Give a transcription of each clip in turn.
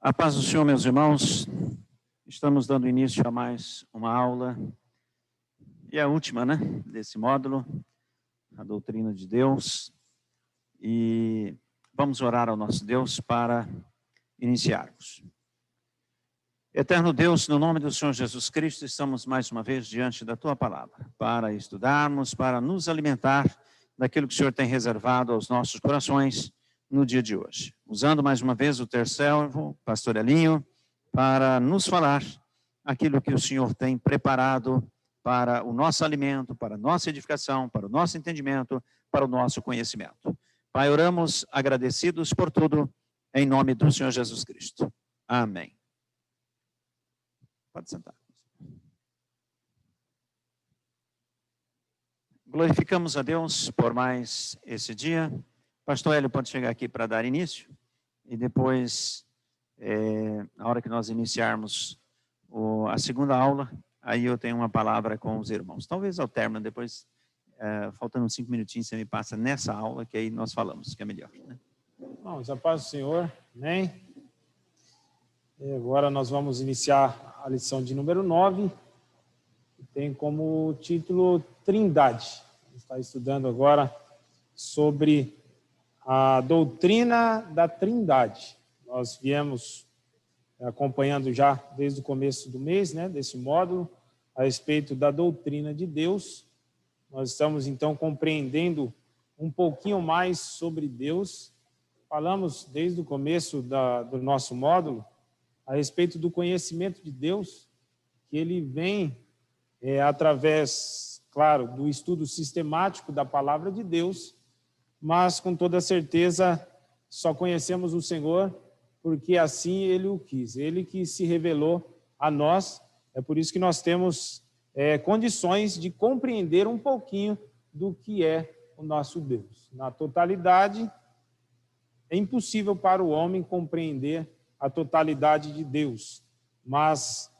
A paz do Senhor, meus irmãos. Estamos dando início a mais uma aula, e a última, desse módulo, a doutrina de Deus. E vamos orar ao nosso Deus para iniciarmos. Eterno Deus, no nome do Senhor Jesus Cristo, estamos mais uma vez diante da Tua palavra, para estudarmos, para nos alimentar daquilo que o Senhor tem reservado aos nossos corações no dia de hoje. Usando mais uma vez o teu servo, pastor Elinho, para nos falar aquilo que o Senhor tem preparado para o nosso alimento, para a nossa edificação, para o nosso entendimento, para o nosso conhecimento. Pai, oramos agradecidos por tudo, em nome do Senhor Jesus Cristo. Amém. Pode sentar. Glorificamos a Deus por mais esse dia. Pastor Hélio pode chegar aqui para dar início, e depois, na hora que nós iniciarmos a segunda aula, aí eu tenho uma palavra com os irmãos. Talvez ao término, depois, faltando 5 minutinhos, você me passa nessa aula, que aí nós falamos, que é melhor. Vamos, a paz do Senhor, amém? E agora nós vamos iniciar a lição de número 9, que tem como título Trindade. A gente está estudando agora sobre a doutrina da Trindade. Nós viemos acompanhando já desde o começo do mês, desse módulo, a respeito da doutrina de Deus. Nós estamos, então, compreendendo um pouquinho mais sobre Deus. Falamos desde o começo do nosso módulo a respeito do conhecimento de Deus, que ele vem através, claro, do estudo sistemático da palavra de Deus, mas com toda certeza só conhecemos o Senhor porque assim Ele o quis, Ele que se revelou a nós. É por isso que nós temos condições de compreender um pouquinho do que é o nosso Deus. Na totalidade, é impossível para o homem compreender a totalidade de Deus, mas,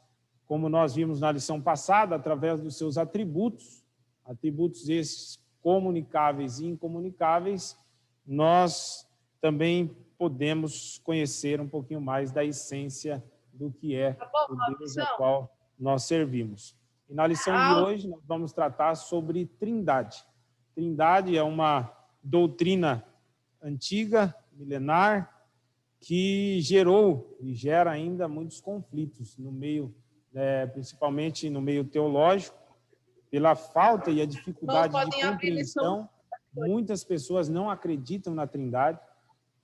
como nós vimos na lição passada, através dos seus atributos esses comunicáveis e incomunicáveis, nós também podemos conhecer um pouquinho mais da essência do que é o Deus ao qual nós servimos. E na lição de hoje nós vamos tratar sobre Trindade. Trindade é uma doutrina antiga, milenar, que gerou e gera ainda muitos conflitos no meio, principalmente no meio teológico, pela falta e a dificuldade de compreensão. Muitas pessoas não acreditam na Trindade.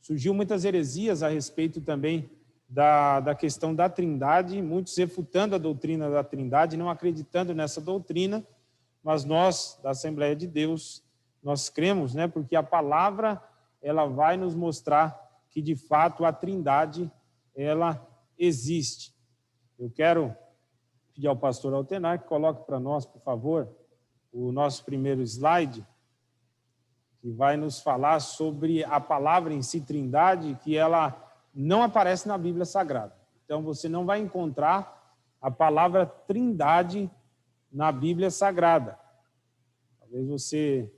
Surgiu muitas heresias a respeito também da questão da Trindade, muitos refutando a doutrina da Trindade, não acreditando nessa doutrina, mas nós, da Assembleia de Deus, nós cremos, porque a palavra ela vai nos mostrar que, de fato, a Trindade ela existe. Eu quero pedir ao pastor Altenar que coloque para nós, por favor, o nosso primeiro slide, que vai nos falar sobre a palavra em si, Trindade, que ela não aparece na Bíblia Sagrada. Então, você não vai encontrar a palavra Trindade na Bíblia Sagrada. Talvez você...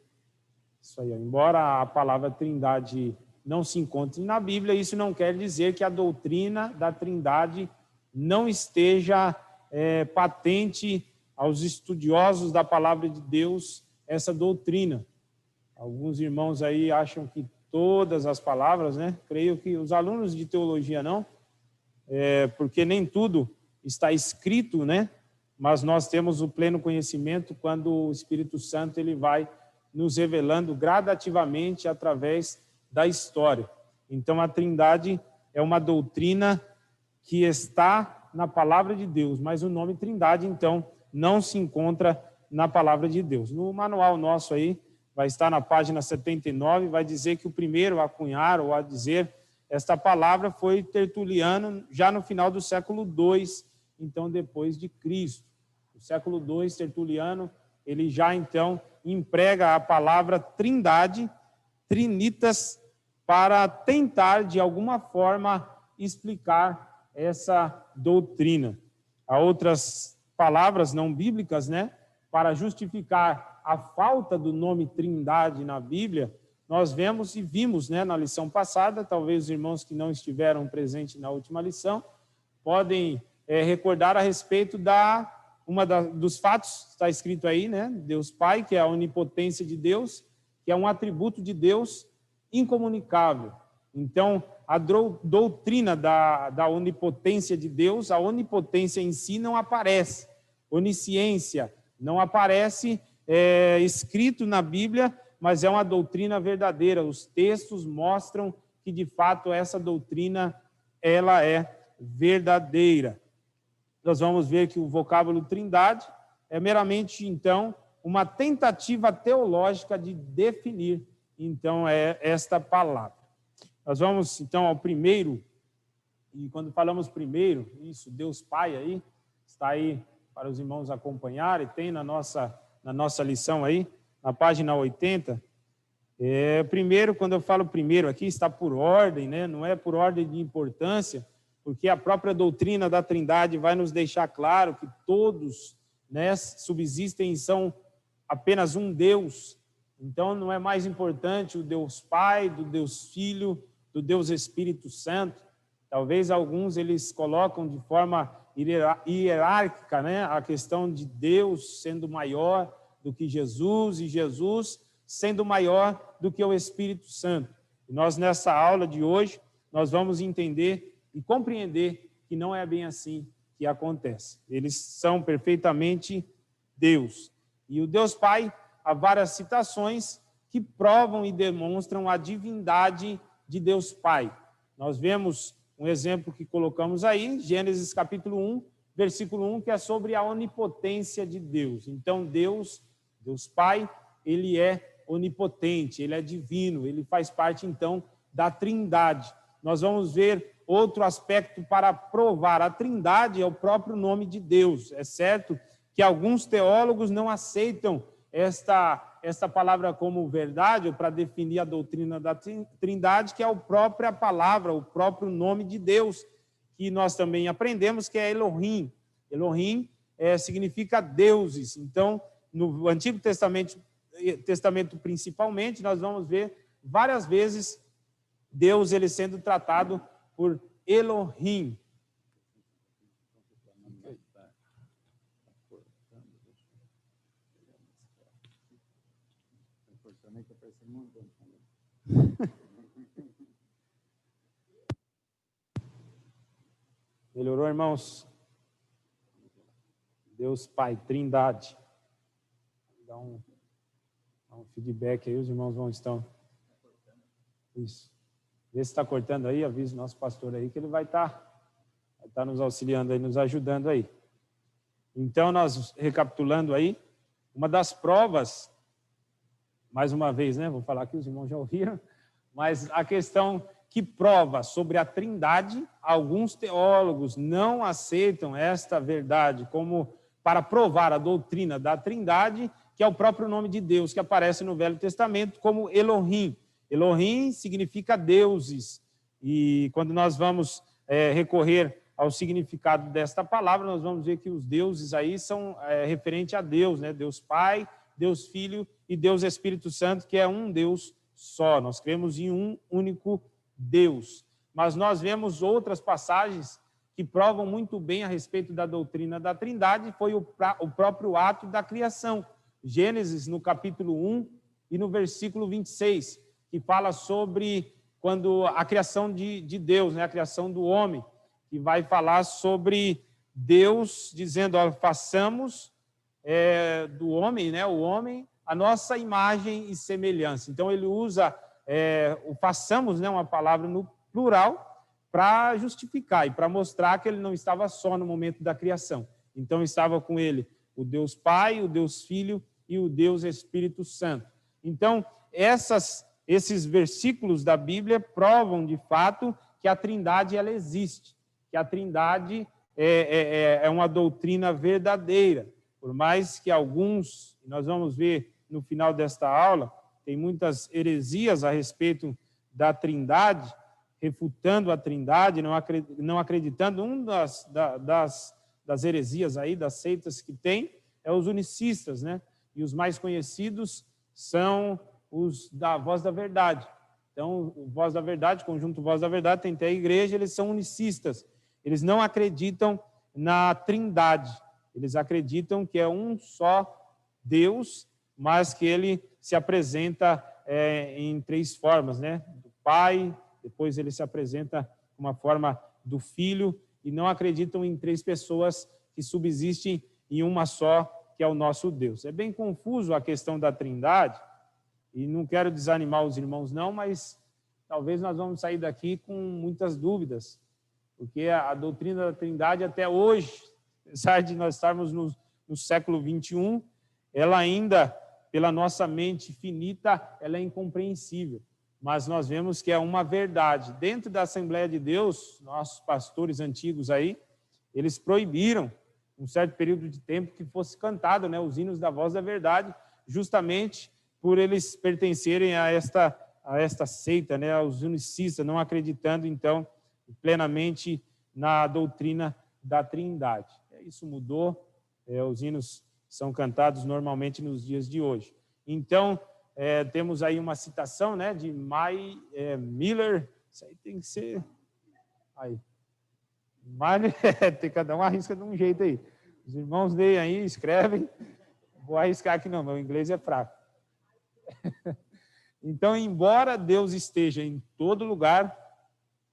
Isso aí, embora a palavra Trindade não se encontre na Bíblia, isso não quer dizer que a doutrina da Trindade não esteja patente aos estudiosos da palavra de Deus, essa doutrina. Alguns irmãos aí acham que todas as palavras, creio que os alunos de teologia não, porque nem tudo está escrito, mas nós temos o pleno conhecimento quando o Espírito Santo ele vai nos revelando gradativamente através da história. Então, a Trindade é uma doutrina que está na palavra de Deus, mas o nome Trindade, então, não se encontra na palavra de Deus. No manual nosso aí, vai estar na página 79, vai dizer que o primeiro a cunhar ou a dizer esta palavra foi Tertuliano, já no final do século II, então, depois de Cristo. No século II, Tertuliano, ele já, então, emprega a palavra Trindade, Trinitas, para tentar, de alguma forma, explicar essa doutrina. Há outras palavras não bíblicas, para justificar a falta do nome Trindade na Bíblia, nós vemos e vimos, né, na lição passada, talvez os irmãos que não estiveram presentes na última lição, podem recordar a respeito dos fatos, está escrito aí, né, Deus Pai, que é a onipotência de Deus, que é um atributo de Deus incomunicável. Então, a doutrina da onipotência de Deus, a onipotência em si não aparece. Onisciência não aparece escrito na Bíblia, mas é uma doutrina verdadeira. Os textos mostram que, de fato, essa doutrina ela é verdadeira. Nós vamos ver que o vocábulo trindade é meramente, então, uma tentativa teológica de definir, então, esta palavra. Nós vamos, então, ao primeiro, e quando falamos primeiro, isso, Deus Pai aí, está aí para os irmãos acompanharem, tem na nossa lição aí, na página 80. Primeiro, quando eu falo primeiro aqui, está por ordem, né? Não é por ordem de importância, porque a própria doutrina da Trindade vai nos deixar claro que todos, né, subsistem e são apenas um Deus. Então, não é mais importante o Deus Pai, do Deus Filho, do Deus Espírito Santo. Talvez alguns eles colocam de forma hierárquica, né, a questão de Deus sendo maior do que Jesus e Jesus sendo maior do que o Espírito Santo. E nós, nessa aula de hoje, nós vamos entender e compreender que não é bem assim que acontece. Eles são perfeitamente Deus. E o Deus Pai, há várias citações que provam e demonstram a divindade de Deus Pai. Nós vemos um exemplo que colocamos aí, Gênesis capítulo 1, versículo 1, que é sobre a onipotência de Deus. Então, Deus Pai, ele é onipotente, ele é divino, ele faz parte, então, da Trindade. Nós vamos ver outro aspecto para provar. A Trindade é o próprio nome de Deus. É certo que alguns teólogos não aceitam esta palavra como verdade, ou para definir a doutrina da Trindade, que é a própria palavra, o próprio nome de Deus, que nós também aprendemos que é Elohim. Elohim significa deuses. Então, no Antigo Testamento principalmente, nós vamos ver várias vezes Deus ele sendo tratado por Elohim. Melhorou, irmãos? Deus Pai, Trindade. Dá um feedback aí, os irmãos estão. Isso. Vê se está cortando aí, avisa o nosso pastor aí que ele vai estar nos auxiliando aí, nos ajudando aí. Então, nós recapitulando aí, uma das provas, mais uma vez, né? Vou falar que os irmãos já ouviram, mas a questão que prova sobre a Trindade, alguns teólogos não aceitam esta verdade como para provar a doutrina da Trindade, que é o próprio nome de Deus, que aparece no Velho Testamento como Elohim. Elohim significa deuses. E quando nós vamos recorrer ao significado desta palavra, nós vamos ver que os deuses aí são referentes a Deus, né? Deus Pai, Deus Filho e Deus Espírito Santo, que é um Deus só. Nós cremos em um único Deus. Mas nós vemos outras passagens que provam muito bem a respeito da doutrina da Trindade, foi o próprio ato da criação. Gênesis, no capítulo 1 e no versículo 26, que fala sobre quando a criação de Deus, né, a criação do homem, que vai falar sobre Deus dizendo, ó, façamos do homem, né, o homem, a nossa imagem e semelhança. Então, ele usa o façamos, né, uma palavra no plural, para justificar e para mostrar que ele não estava só no momento da criação. Então, estava com ele o Deus Pai, o Deus Filho e o Deus Espírito Santo. Então, esses versículos da Bíblia provam, de fato, que a Trindade ela existe, que a Trindade é uma doutrina verdadeira. Por mais que alguns, nós vamos ver no final desta aula, tem muitas heresias a respeito da Trindade, refutando a Trindade, não acreditando. Das heresias aí, das seitas que tem, é os unicistas, né? E os mais conhecidos são os da Voz da Verdade. Então, o Voz da Verdade, o conjunto Voz da Verdade, tem até a igreja, eles são unicistas. Eles não acreditam na Trindade. Eles acreditam que é um só Deus, mas que ele se apresenta em três formas, né? Do Pai, depois ele se apresenta uma forma do Filho, e não acreditam em três pessoas que subsistem em uma só, que é o nosso Deus. É bem confuso a questão da Trindade, e não quero desanimar os irmãos não, mas talvez nós vamos sair daqui com muitas dúvidas, porque a doutrina da Trindade até hoje, apesar de nós estarmos no século 21, ela ainda, pela nossa mente finita, ela é incompreensível. Mas nós vemos que é uma verdade. Dentro da Assembleia de Deus, nossos pastores antigos aí, eles proibiram um certo período de tempo que fosse cantado, né, os hinos da Voz da Verdade, justamente por eles pertencerem a esta seita, né, aos unicistas, não acreditando, então, plenamente na doutrina da Trindade. Isso mudou, os hinos são cantados normalmente nos dias de hoje. Então, temos aí uma citação, né, de Miller, isso aí tem que ser... Aí. Tem cada um arrisca de um jeito aí. Os irmãos leem aí, escrevem. Vou arriscar aqui não, meu inglês é fraco. Então, embora Deus esteja em todo lugar,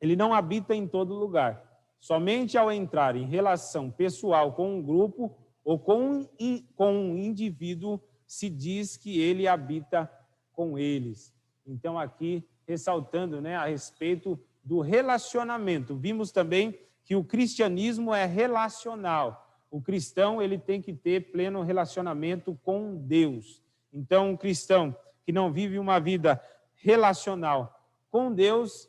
ele não habita em todo lugar. Somente ao entrar em relação pessoal com um grupo ou com um indivíduo, se diz que ele habita com eles. Então, aqui, ressaltando, né, a respeito do relacionamento. Vimos também que o cristianismo é relacional. O cristão, ele tem que ter pleno relacionamento com Deus. Então, um cristão que não vive uma vida relacional com Deus,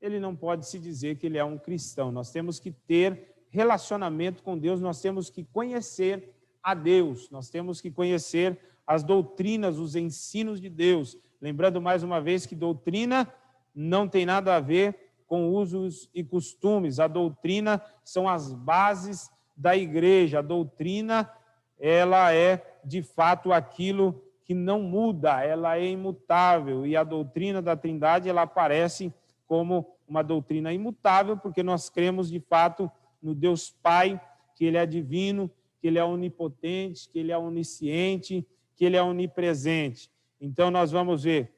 ele não pode se dizer que ele é um cristão. Nós temos que ter relacionamento com Deus, nós temos que conhecer a Deus, nós temos que conhecer as doutrinas, os ensinos de Deus. Lembrando mais uma vez que doutrina não tem nada a ver com usos e costumes. A doutrina são as bases da igreja. A doutrina, ela é, de fato, aquilo que não muda, ela é imutável. E a doutrina da Trindade, ela aparece como uma doutrina imutável, porque nós cremos, de fato, no Deus Pai, que Ele é divino, que Ele é onipotente, que Ele é onisciente, que Ele é onipresente. Então, nós vamos ver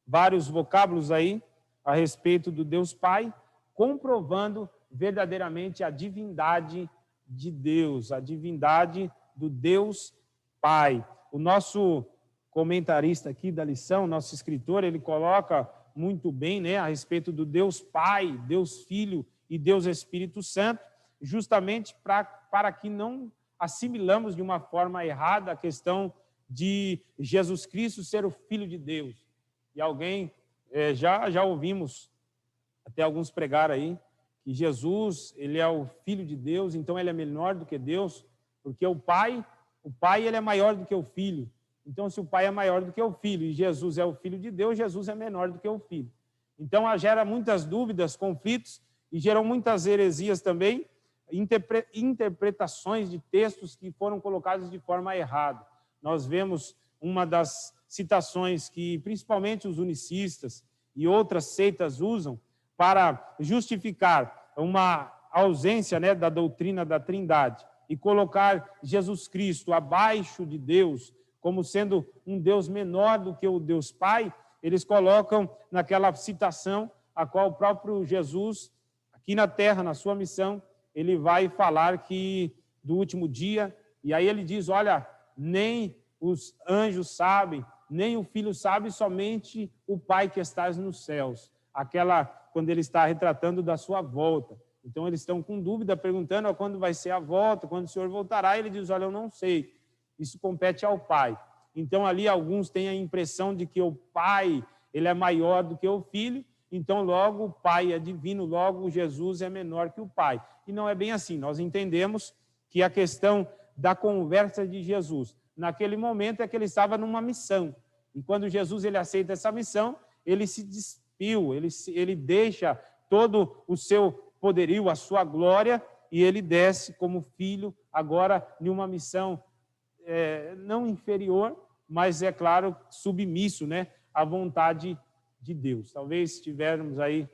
vários vocábulos aí a respeito do Deus Pai, comprovando verdadeiramente a divindade de Deus, a divindade do Deus Pai. O nosso comentarista aqui da lição, nosso escritor, ele coloca muito bem, né, a respeito do Deus Pai, Deus Filho e Deus Espírito Santo, justamente para que não assimilamos de uma forma errada a questão de Jesus Cristo ser o Filho de Deus. E alguém, já ouvimos até alguns pregar aí, que Jesus, ele é o Filho de Deus, então ele é menor do que Deus, porque o Pai ele é maior do que o Filho. Então, se o Pai é maior do que o Filho e Jesus é o Filho de Deus, Jesus é menor do que o Filho. Então, gera muitas dúvidas, conflitos, e geram muitas heresias também, interpretações de textos que foram colocados de forma errada. Nós vemos uma das citações que principalmente os unicistas e outras seitas usam para justificar uma ausência, né, da doutrina da Trindade e colocar Jesus Cristo abaixo de Deus, como sendo um Deus menor do que o Deus Pai. Eles colocam naquela citação a qual o próprio Jesus, aqui na terra, na sua missão, ele vai falar que do último dia, e aí ele diz, olha, nem os anjos sabem, nem o Filho sabe, somente o Pai que estás nos céus. Quando ele está retratando da sua volta. Então, eles estão com dúvida, perguntando quando vai ser a volta, quando o Senhor voltará. Ele diz, olha, eu não sei, isso compete ao Pai. Então, ali, alguns têm a impressão de que o Pai, ele é maior do que o Filho, então, logo, o Pai é divino, logo, Jesus é menor que o Pai. E não é bem assim. Nós entendemos que a questão da conversa de Jesus, naquele momento, é que ele estava numa missão. E quando Jesus ele aceita essa missão, ele se despiu, ele deixa todo o seu poderio, a sua glória, e ele desce como filho, agora, em uma missão não inferior, mas, é claro, submisso, né, à vontade de Deus. Talvez tivermos aí,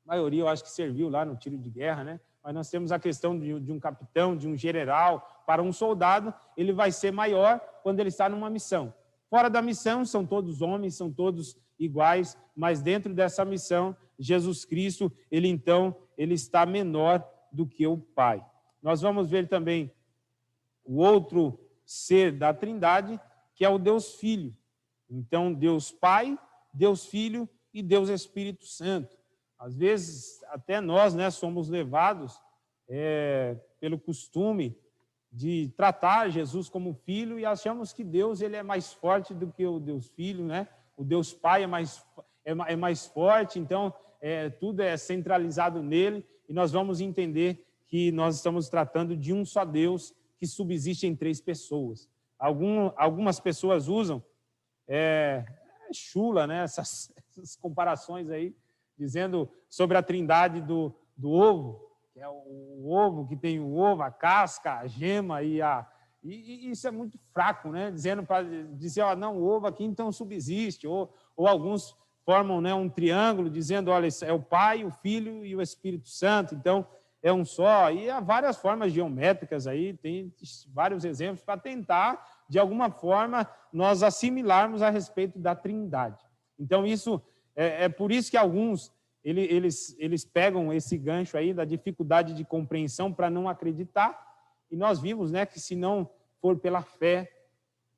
a maioria eu acho que serviu lá no tiro de guerra, né? Mas nós temos a questão de um capitão, de um general. Para um soldado, ele vai ser maior quando ele está numa missão. Fora da missão, são todos homens, são todos iguais, mas dentro dessa missão, Jesus Cristo, ele está menor do que o Pai. Nós vamos ver também o outro ser da Trindade, que é o Deus Filho. Então, Deus Pai, Deus Filho e Deus Espírito Santo. Às vezes, até nós, né, somos levados pelo costume de tratar Jesus como filho e achamos que Deus ele é mais forte do que o Deus Filho, né? O Deus Pai é mais forte, então tudo é centralizado nele e nós vamos entender que nós estamos tratando de um só Deus que subsiste em três pessoas. Algumas pessoas usam chula, né? Essas comparações aí, dizendo sobre a trindade do ovo, que é o ovo que tem o ovo, a casca, a gema e isso é muito fraco, né? Dizendo para dizer, ó, não, o ovo aqui então subsiste, ou alguns formam, né, um triângulo dizendo, olha, é o Pai, o Filho e o Espírito Santo, então é um só. E há várias formas geométricas aí, tem vários exemplos para tentar, de alguma forma, nós assimilarmos a respeito da trindade. Então, isso é por isso que alguns eles pegam esse gancho aí da dificuldade de compreensão para não acreditar, e nós vimos, né, que se não for pela fé,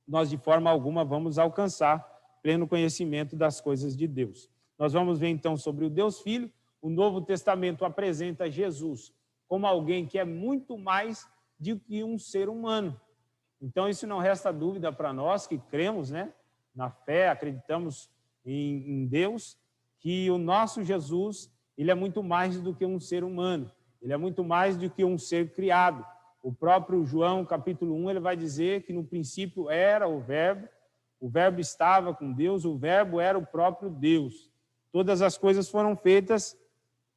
nós de forma alguma vamos alcançar pleno conhecimento das coisas de Deus. Nós vamos ver então sobre o Deus Filho. O Novo Testamento apresenta Jesus como alguém que é muito mais do que um ser humano. Então isso não resta dúvida para nós que cremos, né, na fé, acreditamos em Deus, que o nosso Jesus, ele é muito mais do que um ser humano, ele é muito mais do que um ser criado. O próprio João, capítulo 1, ele vai dizer que no princípio era o Verbo estava com Deus, o Verbo era o próprio Deus. Todas as coisas foram feitas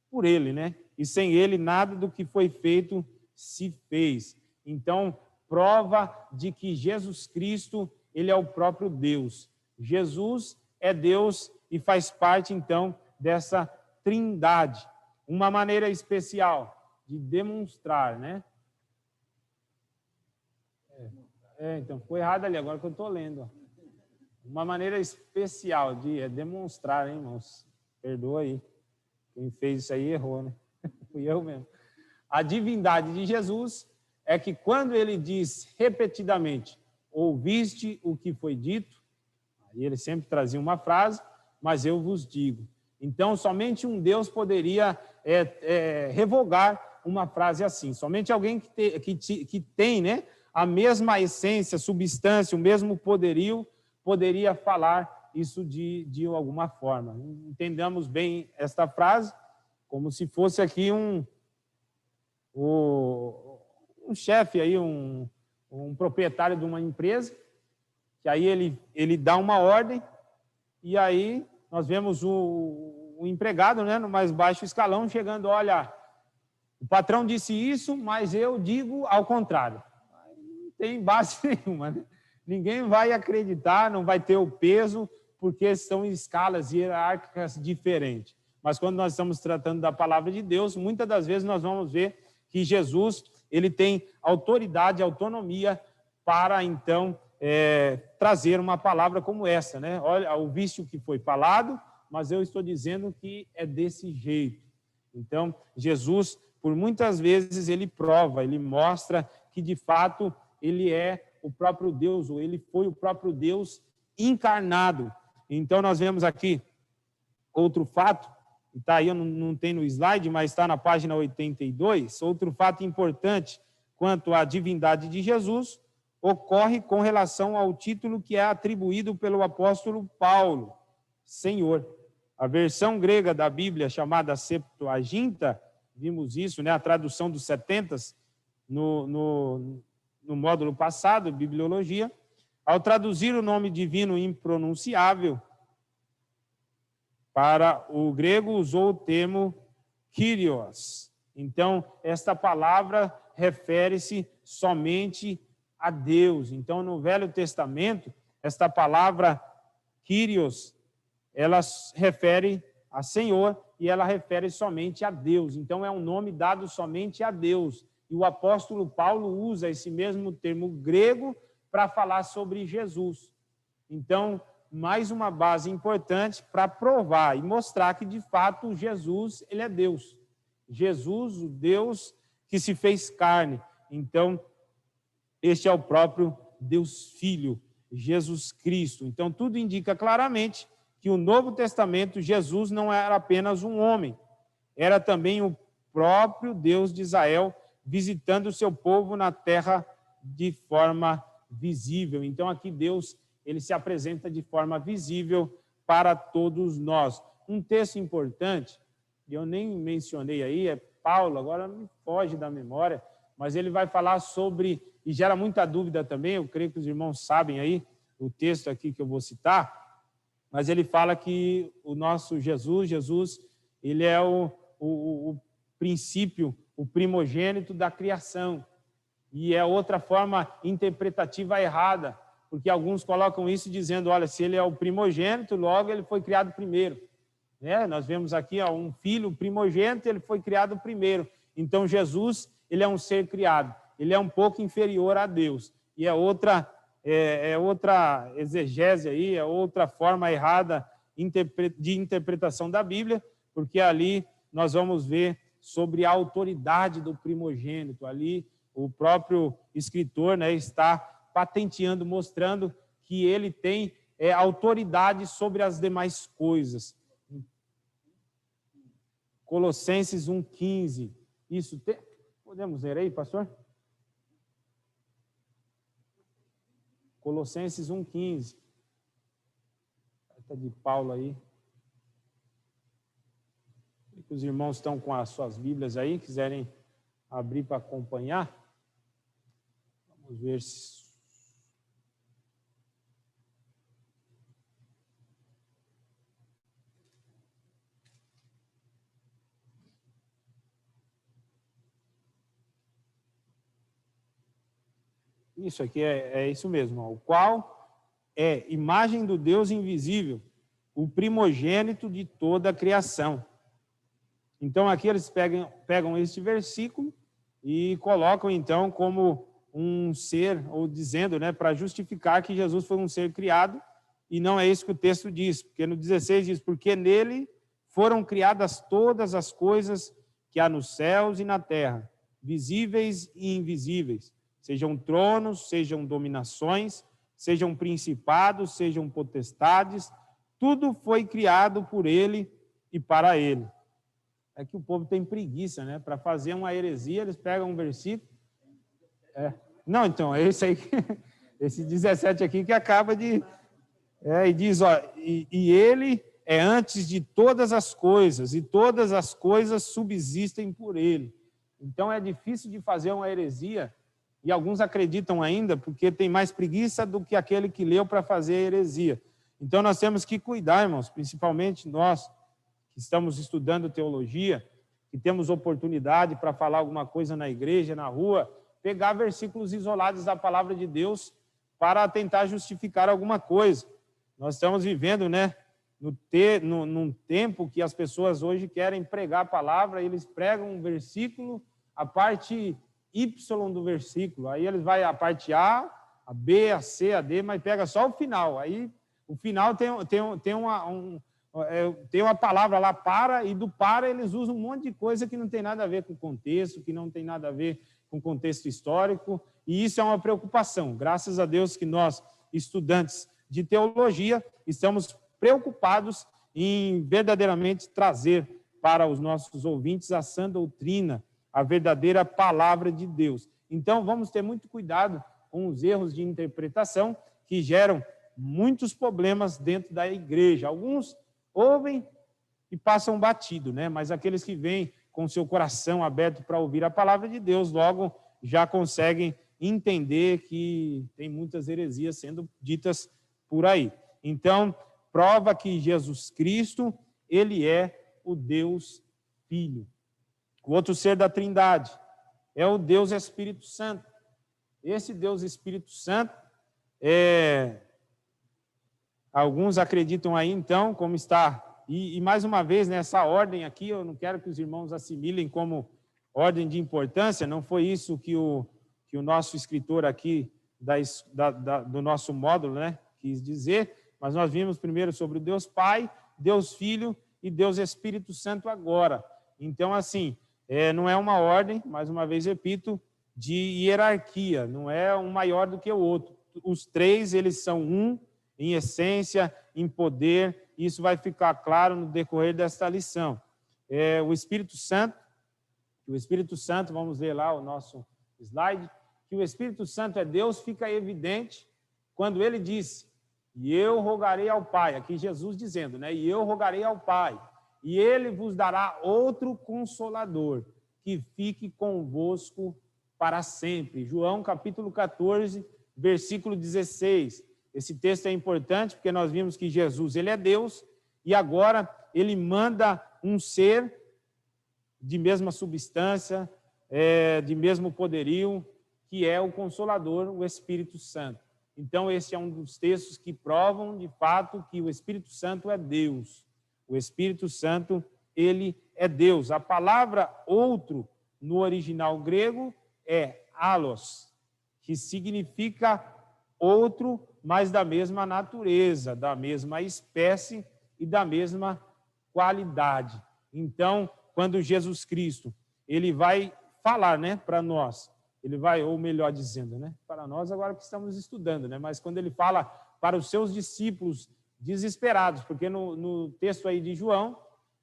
por ele, né? E sem ele, nada do que foi feito se fez. Então, prova de que Jesus Cristo, ele é o próprio Deus. Jesus é Deus e faz parte, então, dessa trindade. Uma maneira especial de demonstrar, né? Então, ficou errado ali, agora que eu estou lendo. Ó. Uma maneira especial de demonstrar, hein, irmãos? Perdoa aí. Quem fez isso aí errou, né? Fui eu mesmo. A divindade de Jesus é que quando ele diz repetidamente, ouviste o que foi dito, aí ele sempre trazia uma frase, mas eu vos digo. Então, somente um Deus poderia revogar uma frase assim. Somente alguém que tem, né, a mesma essência, substância, o mesmo poderio, poderia falar isso de alguma forma. Entendamos bem esta frase como se fosse aqui um chefe, aí, um proprietário de uma empresa, que aí ele dá uma ordem, e aí nós vemos o empregado, né, no mais baixo escalão, chegando, olha, o patrão disse isso, mas eu digo ao contrário. Não tem base nenhuma, né? Ninguém vai acreditar, não vai ter o peso, porque são escalas hierárquicas diferentes. Mas quando nós estamos tratando da palavra de Deus, muitas das vezes nós vamos ver que Jesus, ele tem autoridade, autonomia para, então, trazer uma palavra como essa, né? Olha, ouviste o que foi falado, mas eu estou dizendo que é desse jeito. Então, Jesus, por muitas vezes, ele prova, ele mostra que, de fato, ele é o próprio Deus, ou ele foi o próprio Deus encarnado. Então, nós vemos aqui outro fato, está aí, não tem no slide, mas está na página 82, outro fato importante quanto à divindade de Jesus ocorre com relação ao título que é atribuído pelo apóstolo Paulo, Senhor. A versão grega da Bíblia, chamada Septuaginta, vimos isso, né, a tradução dos 70 no módulo passado, Bibliologia, ao traduzir o nome divino impronunciável para o grego, usou o termo Kyrios. Então, esta palavra refere-se somente a Deus. Então, no Velho Testamento, esta palavra Kyrios, ela refere a Senhor e ela refere somente a Deus. Então, é um nome dado somente a Deus. E o apóstolo Paulo usa esse mesmo termo grego para falar sobre Jesus. Então, mais uma base importante para provar e mostrar que, de fato, Jesus, ele é Deus. Jesus, o Deus que se fez carne. Então, este é o próprio Deus Filho, Jesus Cristo. Então, tudo indica claramente que o Novo Testamento, Jesus não era apenas um homem, era também o próprio Deus de Israel visitando o seu povo na terra de forma visível. Então, aqui Deus, ele se apresenta de forma visível para todos nós. Um texto importante, e eu nem mencionei aí, é Paulo, agora me foge da memória, mas ele vai falar sobre, e gera muita dúvida também, eu creio que os irmãos sabem aí, o texto aqui que eu vou citar, mas ele fala que o nosso Jesus, ele é o princípio, o primogênito da criação. E é outra forma interpretativa errada, porque alguns colocam isso dizendo, olha, se ele é o primogênito, logo ele foi criado primeiro. Nós vemos aqui um filho primogênito, ele foi criado primeiro. Então, Jesus, ele é um ser criado. Ele é um pouco inferior a Deus. E é outra exegese aí, é outra forma errada de interpretação da Bíblia, porque ali nós vamos ver sobre a autoridade do primogênito. Ali o próprio escritor está patenteando, mostrando que ele tem autoridade sobre as demais coisas. Colossenses 1,15. Isso podemos ler aí, pastor? Colossenses 1,15. Carta de Paulo aí. Os irmãos estão com as suas Bíblias aí, quiserem abrir para acompanhar. Vamos ver se... Isso aqui é isso mesmo, o qual é imagem do Deus invisível, o primogênito de toda a criação. Então, aqui eles pegam este versículo e colocam, então, como um ser, ou dizendo, para justificar que Jesus foi um ser criado, e não é isso que o texto diz, porque no 16 diz, porque nele foram criadas todas as coisas que há nos céus e na terra, visíveis e invisíveis, sejam tronos, sejam dominações, sejam principados, sejam potestades, tudo foi criado por ele e para ele. É que o povo tem preguiça, para fazer uma heresia, eles pegam um versículo. Não, então, é esse aí, esse 17 aqui que acaba de... e diz, e ele é antes de todas as coisas, e todas as coisas subsistem por ele. Então, é difícil de fazer uma heresia, e alguns acreditam ainda, porque tem mais preguiça do que aquele que leu para fazer heresia. Então, nós temos que cuidar, irmãos, principalmente nós, que estamos estudando teologia, que temos oportunidade para falar alguma coisa na igreja, na rua, pegar versículos isolados da palavra de Deus para tentar justificar alguma coisa. Nós estamos vivendo, num tempo que as pessoas hoje querem pregar a palavra, eles pregam um versículo, a parte Y do versículo, aí eles vai a parte A, a B, a C, a D, mas pega só o final. Aí o final tem uma palavra lá, para, e do para eles usam um monte de coisa que não tem nada a ver com o contexto, que não tem nada a ver com o contexto histórico, e isso é uma preocupação. Graças a Deus que nós, estudantes de teologia, estamos preocupados em verdadeiramente trazer para os nossos ouvintes a sã doutrina, a verdadeira palavra de Deus. Então, vamos ter muito cuidado com os erros de interpretação que geram muitos problemas dentro da igreja. Alguns ouvem e passam batido, mas aqueles que vêm com seu coração aberto para ouvir a palavra de Deus, logo já conseguem entender que tem muitas heresias sendo ditas por aí. Então, prova que Jesus Cristo, ele é o Deus Filho. O outro ser da Trindade é o Deus Espírito Santo. Esse Deus Espírito Santo Alguns acreditam aí, então, como está. E mais uma vez, nessa ordem aqui, eu não quero que os irmãos assimilem como ordem de importância, não foi isso que o nosso escritor aqui do nosso módulo, né, quis dizer, mas nós vimos primeiro sobre o Deus Pai, Deus Filho e Deus Espírito Santo agora. Então, assim, não é uma ordem, mais uma vez repito, de hierarquia, não é um maior do que o outro. Os três, eles são um em essência, em poder, e isso vai ficar claro no decorrer desta lição. O Espírito Santo, vamos ler lá o nosso slide, que o Espírito Santo é Deus, fica evidente quando ele disse, e eu rogarei ao Pai, aqui Jesus dizendo, né? E eu rogarei ao Pai, e ele vos dará outro Consolador, que fique convosco para sempre. João capítulo 14, versículo 16. Esse texto é importante porque nós vimos que Jesus, ele é Deus, e agora ele manda um ser de mesma substância, de mesmo poderio, que é o Consolador, o Espírito Santo. Então, esse é um dos textos que provam, de fato, que o Espírito Santo é Deus. O Espírito Santo, ele é Deus. A palavra outro, no original grego, é allos, que significa outro, mas da mesma natureza, da mesma espécie e da mesma qualidade. Então, quando Jesus Cristo, ele vai falar, né, para nós, ele vai, ou melhor dizendo, né, para nós agora que estamos estudando, né, mas quando ele fala para os seus discípulos desesperados, porque no texto aí de João,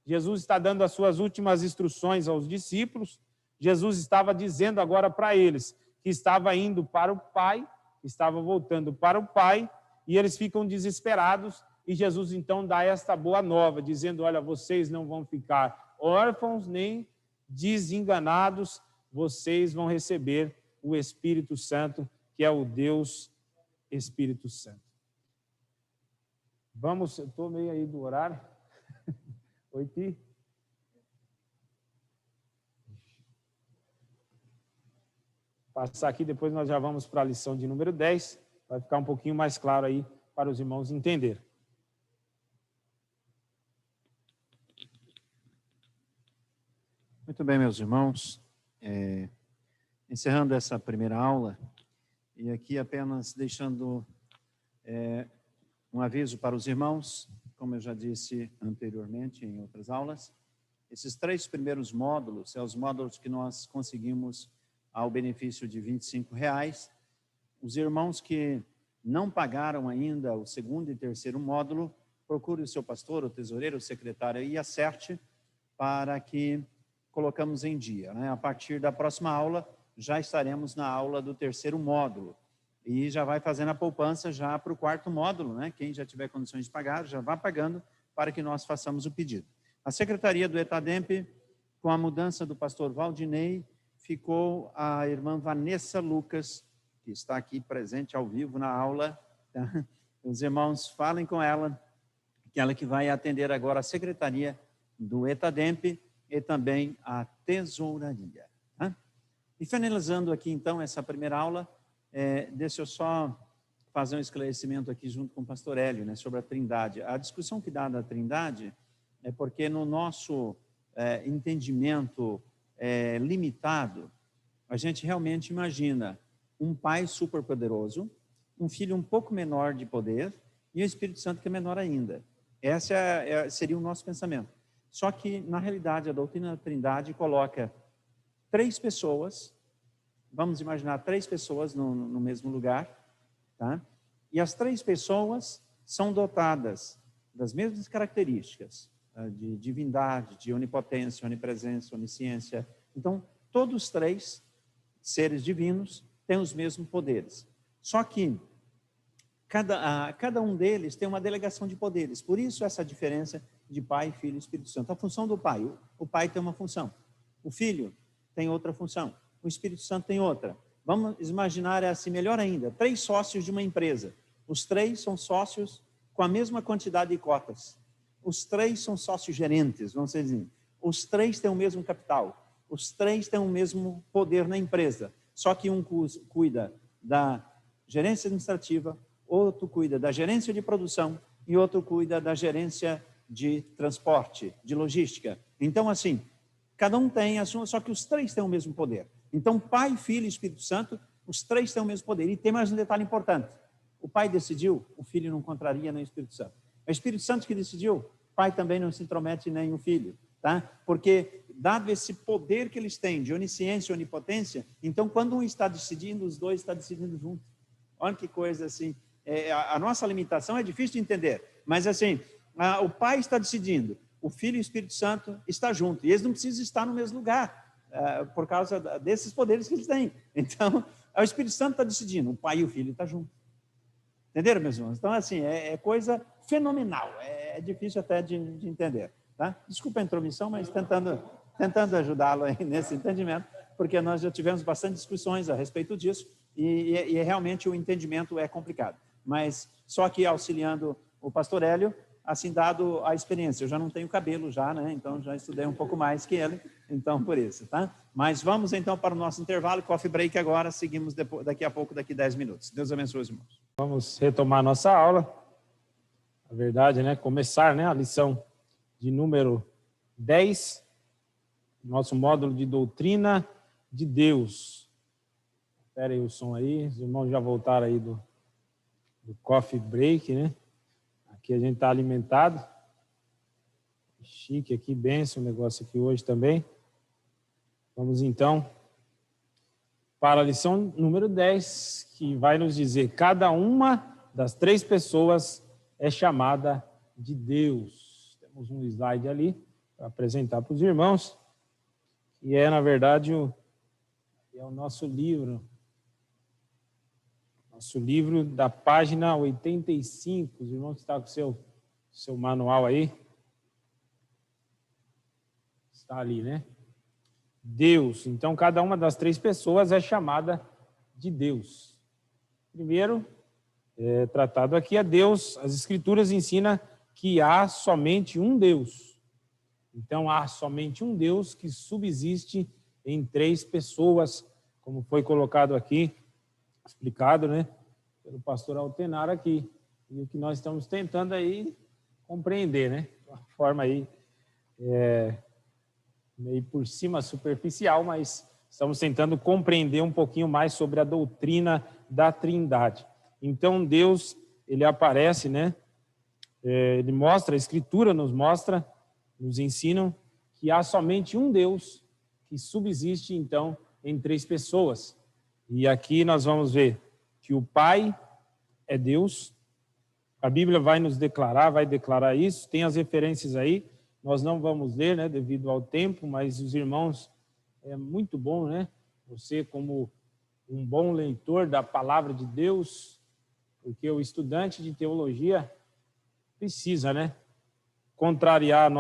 Jesus está dando as suas últimas instruções aos discípulos, Jesus estava dizendo agora para eles que estava indo para o Pai, estava voltando para o Pai, e eles ficam desesperados, e Jesus então dá esta boa nova, dizendo, olha, vocês não vão ficar órfãos nem desenganados, vocês vão receber o Espírito Santo, que é o Deus Espírito Santo. Vamos, eu estou meio aí do horário. Oi, Ti? Passar aqui, depois nós já vamos para a lição de número 10, vai ficar um pouquinho mais claro aí para os irmãos entenderem. Muito bem, meus irmãos. Encerrando essa primeira aula, e aqui apenas deixando um aviso para os irmãos, como eu já disse anteriormente em outras aulas, esses 3 primeiros módulos, são os módulos que nós conseguimos ao benefício de R$25. Os irmãos que não pagaram ainda o 2º e 3º módulo, procure o seu pastor, o tesoureiro, o secretário e acerte para que colocamos em dia, né? A partir da próxima aula, já estaremos na aula do 3º módulo. E já vai fazendo a poupança já para o 4º módulo, né? Quem já tiver condições de pagar, já vá pagando para que nós façamos o pedido. A secretaria do ETADEMP, com a mudança do pastor Valdinei, ficou a irmã Vanessa Lucas, que está aqui presente ao vivo na aula. Tá? Os irmãos falem com ela, que ela que vai atender agora a secretaria do ETADEMP e também a tesouraria. Tá? E finalizando aqui, então, essa primeira aula, deixa eu só fazer um esclarecimento aqui junto com o pastor Hélio, né, sobre a Trindade. A discussão que dá da Trindade é porque no nosso entendimento limitado, a gente realmente imagina um pai superpoderoso, um filho um pouco menor de poder e o Espírito Santo que é menor ainda. Esse seria o nosso pensamento. Só que, na realidade, a doutrina da Trindade coloca 3 pessoas, vamos imaginar 3 pessoas no mesmo lugar, tá? E as 3 pessoas são dotadas das mesmas características, de divindade, de onipotência, onipresença, onisciência. Então, todos os 3 seres divinos têm os mesmos poderes. Só que cada um deles tem uma delegação de poderes. Por isso, essa diferença de Pai, Filho e Espírito Santo. A função do Pai, o Pai tem uma função. O Filho tem outra função. O Espírito Santo tem outra. Vamos imaginar assim, melhor ainda, 3 sócios de uma empresa. Os 3 são sócios com a mesma quantidade de cotas. Os 3 são sócios gerentes, vamos dizer assim. Os 3 têm o mesmo capital. Os 3 têm o mesmo poder na empresa. Só que um cuida da gerência administrativa, outro cuida da gerência de produção, e outro cuida da gerência de transporte, de logística. Então, assim, cada um tem a sua, só que os três têm o mesmo poder. Então, Pai, Filho e Espírito Santo, os três têm o mesmo poder. E tem mais um detalhe importante. O Pai decidiu, o Filho não contraria nem o Espírito Santo. É o Espírito Santo que decidiu, o Pai também não se intromete nem o Filho. Tá? Porque, dado esse poder que eles têm de onisciência e onipotência, então, quando um está decidindo, os dois estão decidindo junto. Olha que coisa assim. A nossa limitação é difícil de entender, mas assim, o Pai está decidindo, o Filho e o Espírito Santo estão juntos, e eles não precisam estar no mesmo lugar, por causa desses poderes que eles têm. Então, o Espírito Santo está decidindo, o Pai e o Filho estão juntos. Entenderam, meus irmãos? Então, assim, é coisa fenomenal, é difícil até de entender. Tá? Desculpa a intromissão, mas tentando ajudá-lo aí nesse entendimento, porque nós já tivemos bastante discussões a respeito disso, e realmente o entendimento é complicado. Mas só que auxiliando o pastor Hélio, assim, dado a experiência, eu já não tenho cabelo já, né? Então já estudei um pouco mais que ele, então por isso, tá? Mas vamos então para o nosso intervalo, coffee break agora, seguimos daqui a pouco, daqui 10 minutos. Deus abençoe os irmãos. Vamos retomar nossa aula, a verdade, né? Começar, né? A lição de número 10, nosso módulo de doutrina de Deus. Espera aí o som aí, os irmãos já voltaram aí do coffee break, né? Aqui a gente está alimentado. Chique aqui, benção o negócio aqui hoje também. Vamos então para a lição número 10, que vai nos dizer: cada uma das três pessoas é chamada de Deus. Temos um slide ali para apresentar para os irmãos, que é, na verdade, o nosso livro. Nosso livro da página 85. Os irmãos que estão com o seu manual aí. Está ali, né? Deus. Então, cada uma das três pessoas é chamada de Deus. Primeiro, tratado aqui é Deus. As Escrituras ensinam que há somente um Deus. Então, há somente um Deus que subsiste em três pessoas, como foi colocado aqui, explicado, né, pelo pastor Altenar aqui. E o que nós estamos tentando aí compreender, né, de uma forma aí meio por cima, superficial, mas estamos tentando compreender um pouquinho mais sobre a doutrina da Trindade. Então, Deus, ele aparece, né, ele mostra, a Escritura nos mostra, nos ensina que há somente um Deus que subsiste, então, em três pessoas. E aqui nós vamos ver que o Pai é Deus. A Bíblia vai declarar isso. Tem as referências aí. Nós não vamos ler, né, devido ao tempo, mas os irmãos, é muito bom, né? Você, como um bom leitor da palavra de Deus, porque o estudante de teologia precisa, né, contrariar a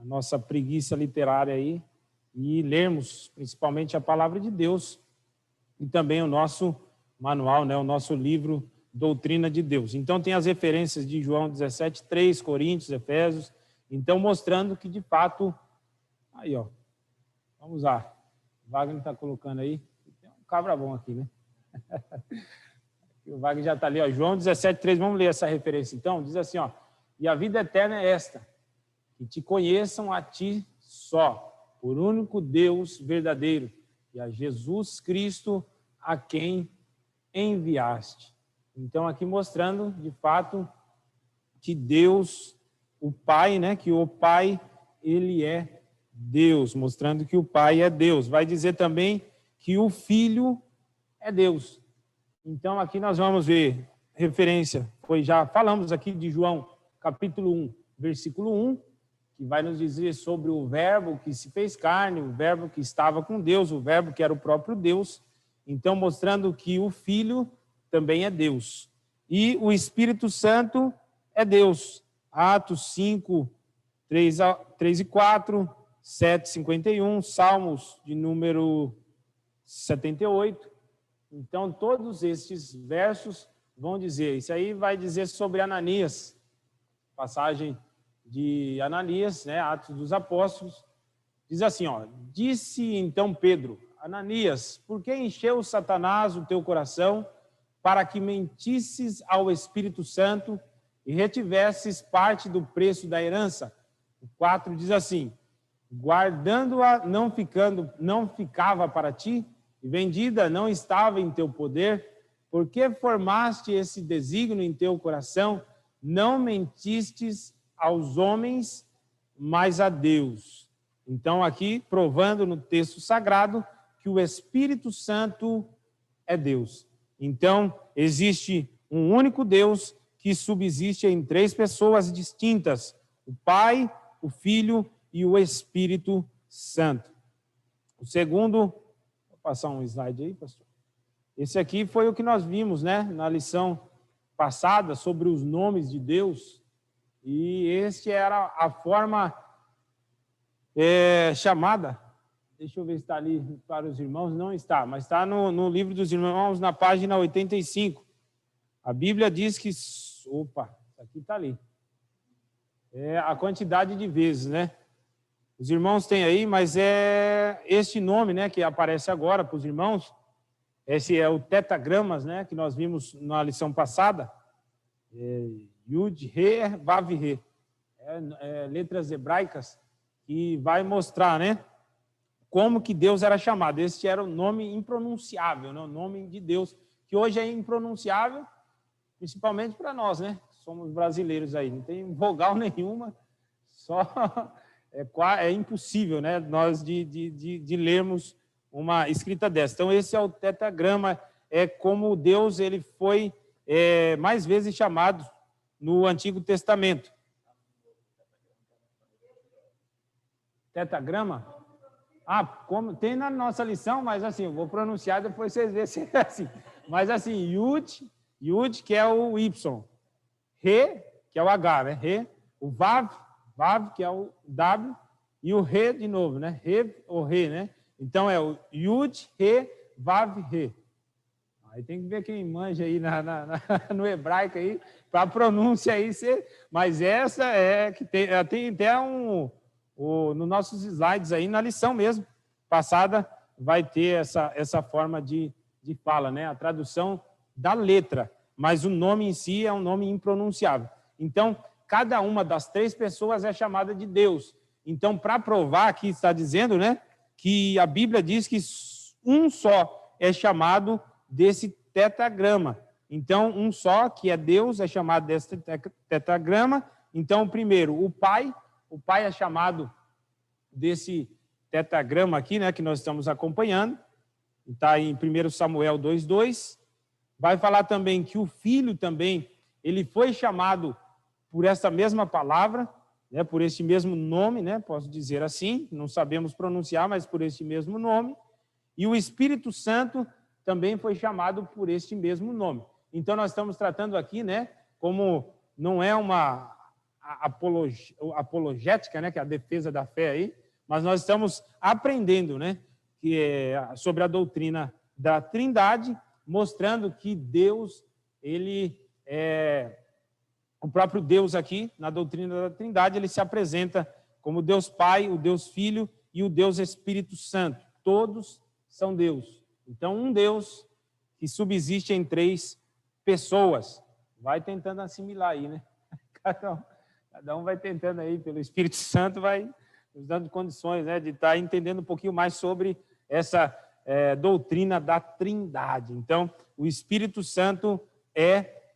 nossa preguiça literária aí, e lermos principalmente a palavra de Deus e também o nosso manual, né, o nosso livro Doutrina de Deus. Então tem as referências de João 17:3, Coríntios, Efésios, então mostrando que de fato, aí ó, vamos lá, o Wagner está colocando aí, tem um cabra bom aqui, né? O Wagner já está ali, ó, João 17:3, vamos ler essa referência então, diz assim, ó: e a vida eterna é esta, que te conheçam a ti só, por único Deus verdadeiro, e a Jesus Cristo a quem enviaste. Então, aqui mostrando, de fato, que Deus, o Pai, né, que o Pai, ele é Deus, mostrando que o Pai é Deus. Vai dizer também que o Filho é Deus. Então, aqui nós vamos ver referência, já falamos aqui de João, capítulo 1, versículo 1, que vai nos dizer sobre o verbo que se fez carne, o verbo que estava com Deus, o verbo que era o próprio Deus. Então, mostrando que o Filho também é Deus. E o Espírito Santo é Deus. Atos 5, 3 e 4, 7, 51, Salmos de número 78. Então, todos estes versos vão dizer, isso aí vai dizer sobre Ananias, passagem de Ananias, né, Atos dos Apóstolos, diz assim, ó: disse então Pedro: Ananias, por que encheu Satanás o teu coração para que mentisses ao Espírito Santo e retivesses parte do preço da herança. O 4 diz assim: guardando-a não ficava para ti, e vendida não estava em teu poder, porque formaste esse desígnio em teu coração, não mentistes aos homens, mas a Deus. Então, aqui, provando no texto sagrado que o Espírito Santo é Deus. Então, existe um único Deus que subsiste em três pessoas distintas: o Pai, o Filho e o Espírito Santo. O segundo, vou passar um slide aí, pastor. Esse aqui foi o que nós vimos, né, na lição passada sobre os nomes de Deus. E este era a forma chamada. Deixa eu ver se está ali para os irmãos. Não está, mas está no livro dos irmãos, na página 85. A Bíblia diz que... Opa, isso aqui está ali. É a quantidade de vezes, né? Os irmãos têm aí, mas é este nome, né, que aparece agora para os irmãos. Esse é o tetagramas, né, que nós vimos na lição passada. Yud, Re, Vav, Re. Letras hebraicas que vai mostrar, né, como que Deus era chamado. Este era o nome impronunciável, né, o nome de Deus, que hoje é impronunciável, principalmente para nós, né? Somos brasileiros aí, não tem vogal nenhuma, só é impossível, né, nós de lermos uma escrita dessa. Então, esse é o tetagrama, é como Deus ele foi mais vezes chamado no Antigo Testamento. Tetagrama? Como tem na nossa lição, mas assim, eu vou pronunciar, depois vocês verem se é assim. Mas assim, Yud, que é o Y, Re, que é o H, né? Re, o Vav, que é o W, e o Re de novo, né? Re ou Re, né? Então é o Yud, Re, Vav, Re. Aí tem que ver quem manja aí no hebraico aí, para a pronúncia aí, mas essa é que tem até nos nossos slides aí, na lição mesmo passada, vai ter essa forma de fala, né? A tradução da letra, mas o nome em si é um nome impronunciável. Então, cada uma das três pessoas é chamada de Deus. Então, para provar, aqui está dizendo, né, que a Bíblia diz que um só é chamado desse tetagrama. Então, um só, que é Deus, é chamado desse tetagrama. Então, primeiro, o Pai é chamado desse tetagrama aqui, né, que nós estamos acompanhando. Está em 1 Samuel 2:2. Vai falar também que o Filho também, ele foi chamado por essa mesma palavra, né, por este mesmo nome, né, posso dizer assim, não sabemos pronunciar, mas por este mesmo nome. E o Espírito Santo também foi chamado por este mesmo nome. Então, nós estamos tratando aqui, né, como não é uma apologética, né, que é a defesa da fé aí, mas nós estamos aprendendo, né, sobre a doutrina da Trindade, mostrando que Deus, ele o próprio Deus aqui, na doutrina da Trindade, ele se apresenta como Deus Pai, o Deus Filho e o Deus Espírito Santo. Todos são Deus. Então, um Deus que subsiste em três pessoas. Vai tentando assimilar aí, né? Cada um vai tentando aí, pelo Espírito Santo, vai nos dando condições, né, de estar entendendo um pouquinho mais sobre essa doutrina da Trindade. Então, o Espírito Santo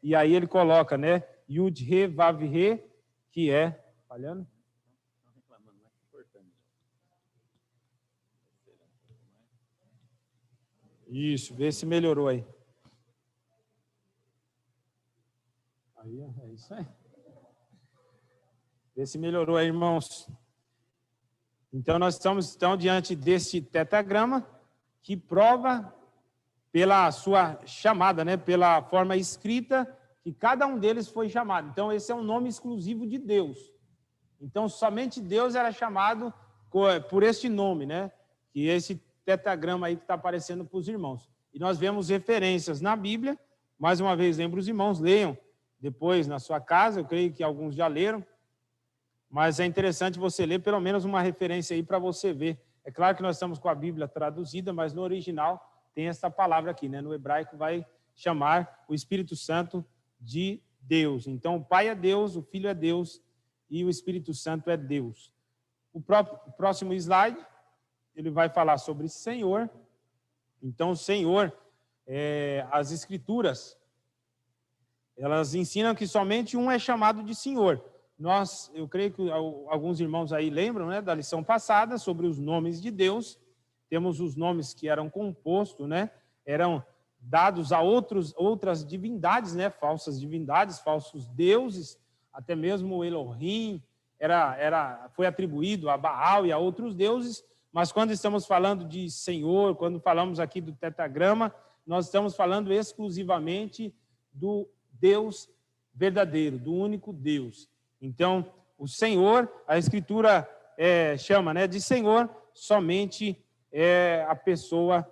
e aí ele coloca, né, Yud, Re, Vav, Re, que é... Falhando? Isso, vê se melhorou aí. Aí, é isso aí. Vê se melhorou aí, irmãos. Então, nós estamos diante deste tetagrama que prova pela sua chamada, né, pela forma escrita, que cada um deles foi chamado. Então, esse é um nome exclusivo de Deus. Então, somente Deus era chamado por este nome, né, que esse tetagrama aí que está aparecendo para os irmãos. E nós vemos referências na Bíblia. Mais uma vez, lembro os irmãos, leiam depois na sua casa, eu creio que alguns já leram, mas é interessante você ler pelo menos uma referência aí para você ver. É claro que nós estamos com a Bíblia traduzida, mas no original tem essa palavra aqui, né? No hebraico vai chamar o Espírito Santo de Deus. Então, o Pai é Deus, o Filho é Deus e o Espírito Santo é Deus. O próximo slide, ele vai falar sobre Senhor. Então, o Senhor, as Escrituras, elas ensinam que somente um é chamado de Senhor. Eu creio que alguns irmãos aí lembram, né, da lição passada sobre os nomes de Deus. Temos os nomes que eram compostos, né, eram dados a outras divindades, né, falsas divindades, falsos deuses, até mesmo Elohim foi atribuído a Baal e a outros deuses. Mas quando estamos falando de Senhor, quando falamos aqui do tetragrama, nós estamos falando exclusivamente do Deus verdadeiro, do único Deus. Então, o Senhor, a Escritura chama, né, de Senhor somente a pessoa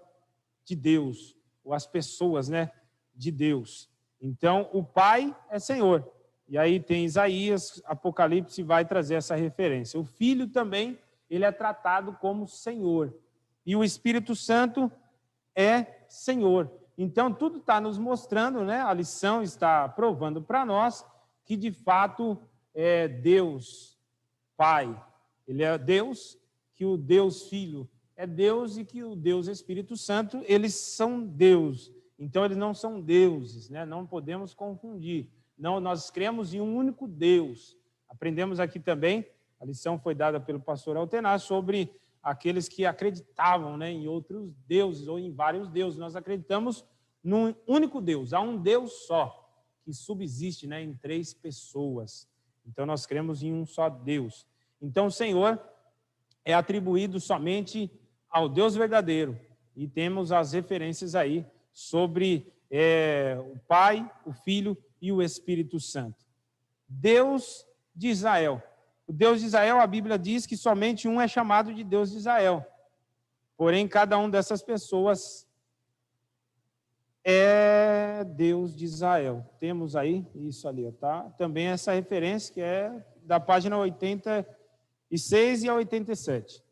de Deus, ou as pessoas, né, de Deus. Então, o Pai é Senhor. E aí tem Isaías, Apocalipse vai trazer essa referência. O Filho também, ele é tratado como Senhor. E o Espírito Santo é Senhor. Então, tudo está nos mostrando, né? A lição está provando para nós que, de fato, é Deus Pai. Ele é Deus, que o Deus Filho é Deus e que o Deus Espírito Santo, eles são Deus. Então, eles não são deuses, né? Não podemos confundir. Não, nós cremos em um único Deus. Aprendemos aqui também, a lição foi dada pelo pastor Altenar, sobre aqueles que acreditavam, né, em outros deuses ou em vários deuses. Nós acreditamos num único Deus, há um Deus só, que subsiste, né, em 3 pessoas. Então, nós cremos em um só Deus. Então, o Senhor é atribuído somente ao Deus verdadeiro. E temos as referências aí sobre o Pai, o Filho e o Espírito Santo. Deus de Israel. O Deus de Israel, a Bíblia diz que somente um é chamado de Deus de Israel. Porém, cada uma dessas pessoas é Deus de Israel. Temos aí isso ali, tá? Também essa referência que é da página 86 e a 87.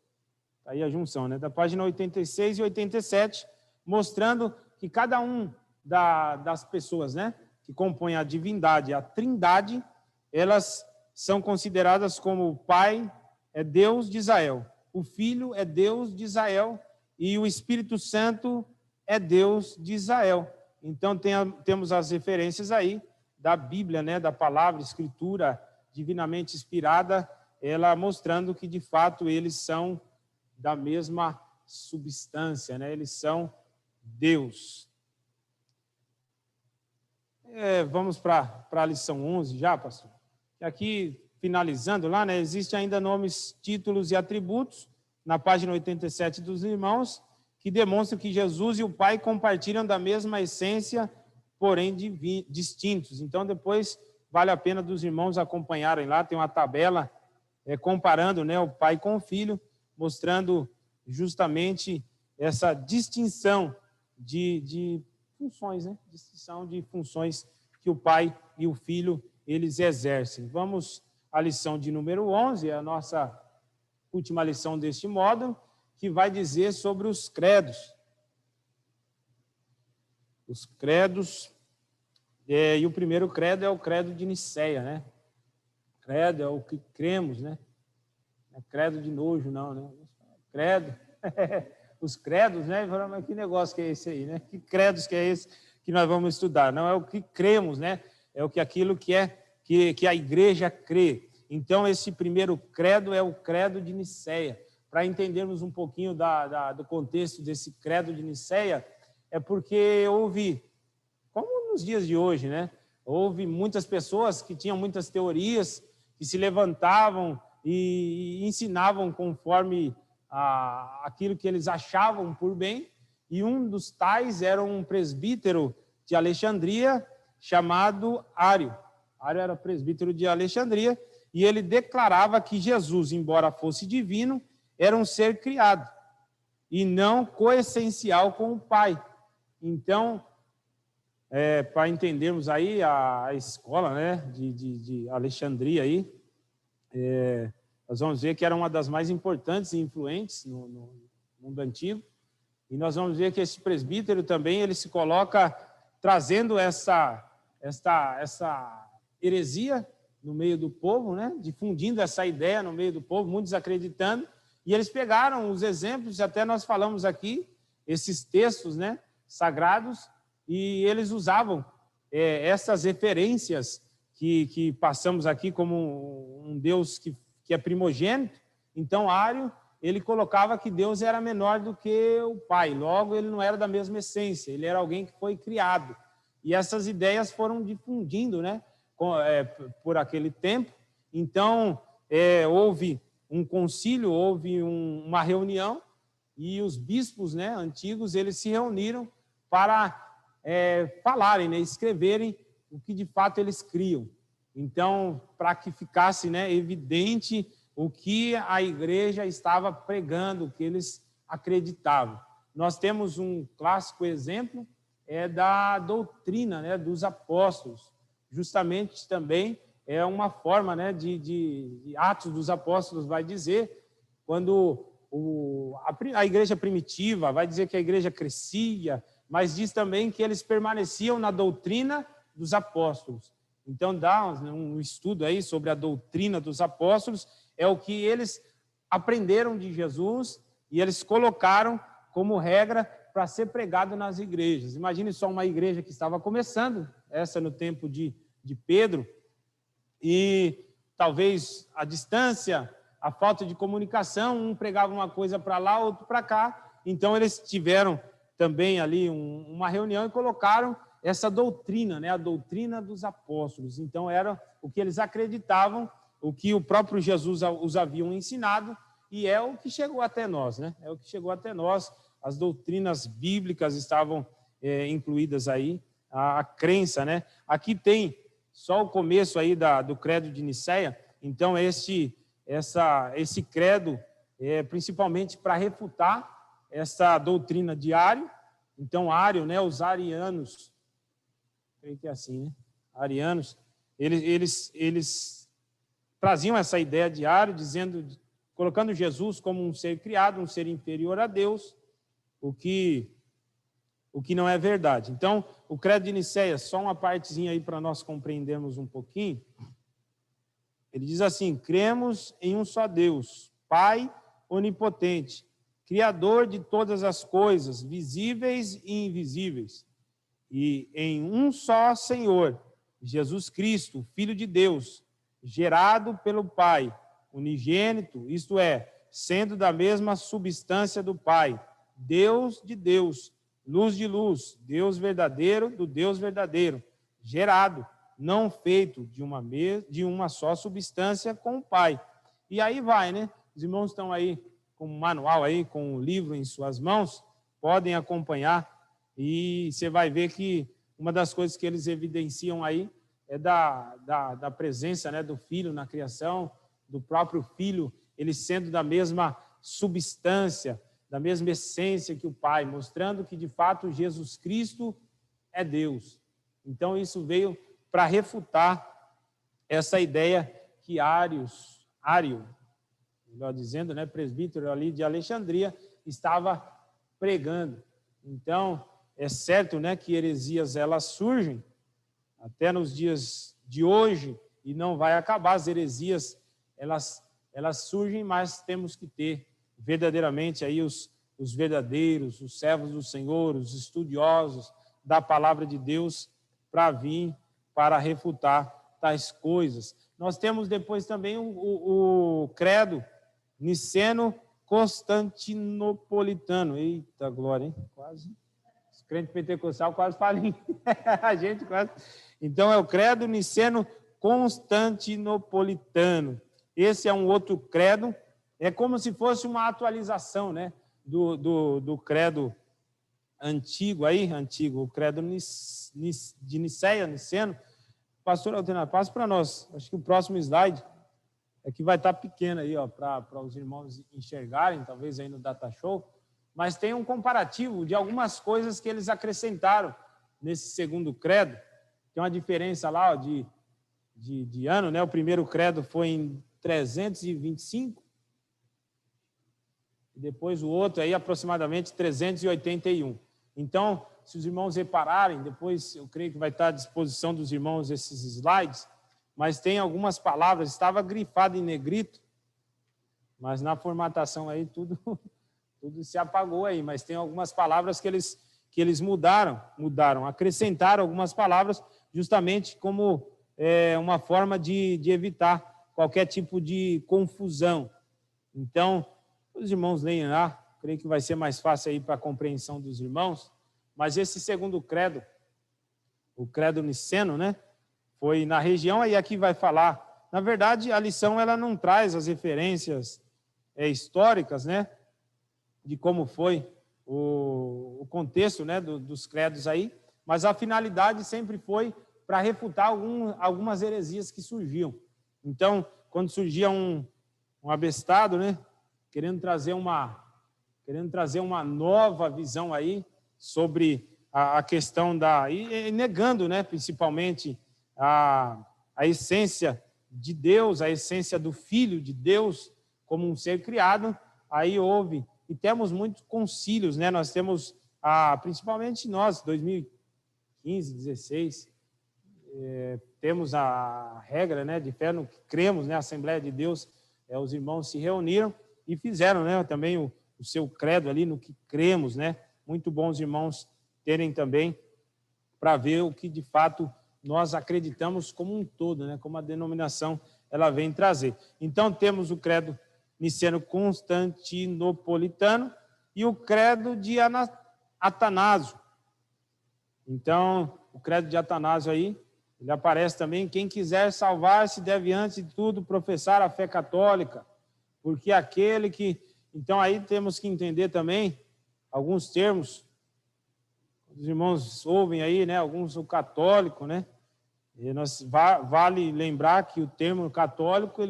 Tá aí a junção, né? Da página 86 e 87, mostrando que cada um das pessoas, né, que compõem a divindade, a trindade, elas são consideradas como o Pai é Deus de Israel, o Filho é Deus de Israel e o Espírito Santo é Deus de Israel. Então, temos as referências aí da Bíblia, né, da palavra, escritura divinamente inspirada, ela mostrando que, de fato, eles são da mesma substância, né, eles são Deus. Vamos para a lição 11 já, pastor. Aqui, finalizando lá, né, existem ainda nomes, títulos e atributos, na página 87 dos irmãos, que demonstram que Jesus e o Pai compartilham da mesma essência, porém distintos. Então, depois, vale a pena dos irmãos acompanharem lá, tem uma tabela comparando, né, o Pai com o Filho, mostrando justamente essa distinção de funções, né? Distinção de funções que o Pai e o Filho, eles exercem. Vamos à lição de número 11, a nossa última lição deste módulo, que vai dizer sobre os credos. Os credos, e o primeiro credo é o credo de Nicéia, né? Credo é o que cremos, né? Não é credo de nojo, não, né? Credo. Os credos, né? Mas que negócio que é esse aí, né? Que credos que é esse que nós vamos estudar? Não é o que cremos, né? É aquilo que a igreja crê. Então, esse primeiro credo é o credo de Nicéia. Para entendermos um pouquinho do contexto desse credo de Nicéia, é porque houve, como nos dias de hoje, né? Houve muitas pessoas que tinham muitas teorias, que se levantavam e ensinavam conforme aquilo que eles achavam por bem, e um dos tais era um presbítero de Alexandria chamado Ário. Ário era presbítero de Alexandria, e ele declarava que Jesus, embora fosse divino, era um ser criado, e não coessencial com o Pai. Então, para entendermos aí a escola, né, de Alexandria aí, nós vamos ver que era uma das mais importantes e influentes no mundo antigo. E nós vamos ver que esse presbítero também, ele se coloca trazendo essa heresia no meio do povo, né? Difundindo essa ideia no meio do povo, muitos acreditando, e eles pegaram os exemplos, até nós falamos aqui, esses textos, né, sagrados, e eles usavam essas referências que passamos aqui como um Deus que é primogênito. Então, Ário, ele colocava que Deus era menor do que o Pai, logo ele não era da mesma essência, ele era alguém que foi criado. E essas ideias foram difundindo, né, por aquele tempo. Então, houve um concílio, houve uma reunião, e os bispos, né, antigos, eles se reuniram para falarem, né, escreverem o que de fato eles criam. Então, para que ficasse, né, evidente o que a igreja estava pregando, o que eles acreditavam. Nós temos um clássico exemplo, da doutrina, né, dos apóstolos. Justamente também é uma forma, né, de Atos dos Apóstolos vai dizer, quando a igreja primitiva vai dizer que a igreja crescia, mas diz também que eles permaneciam na doutrina dos apóstolos. Então, dá um estudo aí sobre a doutrina dos apóstolos, é o que eles aprenderam de Jesus e eles colocaram como regra para ser pregado nas igrejas. Imagine só uma igreja que estava começando, essa no tempo de Pedro, e talvez a distância, a falta de comunicação, um pregava uma coisa para lá, outro para cá. Então, eles tiveram também ali uma reunião e colocaram essa doutrina, né, a doutrina dos apóstolos. Então, era o que eles acreditavam, o que o próprio Jesus os haviam ensinado, e é o que chegou até nós, né? É o que chegou até nós. As doutrinas bíblicas estavam incluídas aí, a crença, né? Aqui tem só o começo aí do credo de Nicéia. Então, esse credo é principalmente para refutar essa doutrina de Ário. Então, Ário, né, os arianos, creio que é assim, né? Arianos, eles traziam essa ideia de Ário, colocando Jesus como um ser criado, um ser inferior a Deus, o que não é verdade. Então, o credo de Nicéia, só uma partezinha aí para nós compreendermos um pouquinho. Ele diz assim: cremos em um só Deus, Pai onipotente, Criador de todas as coisas, visíveis e invisíveis, e em um só Senhor, Jesus Cristo, Filho de Deus, gerado pelo Pai, unigênito, isto é, sendo da mesma substância do Pai, Deus de Deus, luz de luz, Deus verdadeiro do Deus verdadeiro, gerado, não feito de uma só substância com o Pai. E aí vai, né? Os irmãos estão aí com um manual aí, com um livro em suas mãos, podem acompanhar, e você vai ver que uma das coisas que eles evidenciam aí é da presença, né, do Filho na criação, do próprio Filho, ele sendo da mesma substância, da mesma essência que o Pai, mostrando que, de fato, Jesus Cristo é Deus. Então, isso veio para refutar essa ideia que Ário, melhor dizendo, né, presbítero ali de Alexandria, estava pregando. Então, é certo, né, que heresias elas surgem até nos dias de hoje e não vai acabar. As heresias elas surgem, mas temos que ter verdadeiramente aí os verdadeiros, os servos do Senhor, os estudiosos da palavra de Deus para vir para refutar tais coisas. Nós temos depois também o credo niceno-constantinopolitano. Eita glória, hein? Quase. Os crentes pentecostais quase falam. A gente quase. Então, é o credo niceno-constantinopolitano. Esse é um outro credo. É como se fosse uma atualização, né, do credo antigo, o credo de Nicéia, niceno. Pastor Altenar, passa para nós. Acho que o próximo slide é que vai estar pequeno aí, para os irmãos enxergarem, talvez aí no Data Show. Mas tem um comparativo de algumas coisas que eles acrescentaram nesse segundo credo. Tem uma diferença lá de ano, né? O primeiro credo foi em 325, e depois o outro aí aproximadamente 381. Então, se os irmãos repararem, depois eu creio que vai estar à disposição dos irmãos esses slides, mas tem algumas palavras, estava grifado em negrito, mas na formatação aí tudo se apagou aí, mas tem algumas palavras que eles mudaram, acrescentaram algumas palavras justamente como uma forma de evitar qualquer tipo de confusão. Então, os irmãos leem lá, creio que vai ser mais fácil aí para a compreensão dos irmãos, mas esse segundo credo, o credo niceno, né, foi na região, aí aqui vai falar, na verdade, a lição ela não traz as referências históricas, né, de como foi o contexto, né, dos credos aí, mas a finalidade sempre foi para refutar algumas heresias que surgiam. Então, quando surgia um abestado, né, querendo trazer uma nova visão aí sobre a questão e negando, né, principalmente a essência de Deus, a essência do Filho de Deus como um ser criado, aí houve, e temos muitos concílios, né, nós temos, principalmente nós, 2015, 16, temos a regra, né, de fé no que cremos, né, a Assembleia de Deus, os irmãos se reuniram e fizeram, né, também o seu credo ali no que cremos, né, muito bons irmãos terem também para ver o que de fato nós acreditamos como um todo, né, como a denominação ela vem trazer. Então temos o credo niceno constantinopolitano e o credo de Atanásio. Então, o credo de Atanásio aí, ele aparece também, quem quiser salvar-se deve antes de tudo professar a fé católica, porque aquele que... Então aí temos que entender também alguns termos, os irmãos ouvem aí, né, alguns o católico, né, e vale lembrar que o termo católico,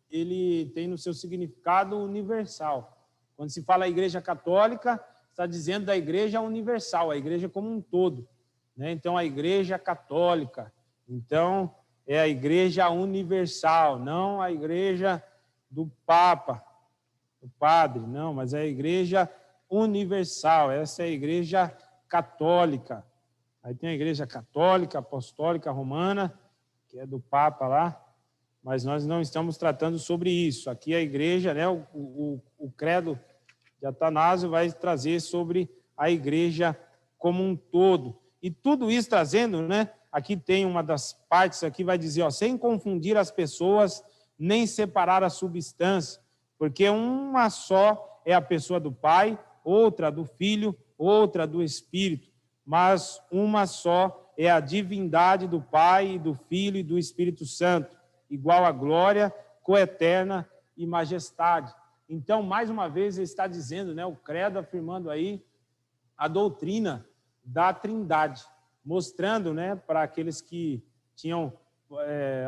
ele tem no seu significado universal. Quando se fala igreja católica, está dizendo da igreja universal, a igreja como um todo, né? Então, a igreja católica, então, é a igreja universal, não a igreja do Papa, do Padre, não, mas é a igreja universal, essa é a igreja católica. Aí tem a igreja católica, apostólica, romana, que é do Papa lá, mas nós não estamos tratando sobre isso. Aqui a igreja, né, o credo de Atanásio vai trazer sobre a igreja como um todo. E tudo isso trazendo, né, aqui tem uma das partes, aqui vai dizer, ó, sem confundir as pessoas, nem separar a substância, porque uma só é a pessoa do Pai, outra do Filho, outra do Espírito, mas uma só é a divindade do Pai, do Filho e do Espírito Santo, igual a glória, coeterna e majestade. Então, mais uma vez, ele está dizendo, né, o credo afirmando aí a doutrina da Trindade, mostrando, né, para aqueles que tinham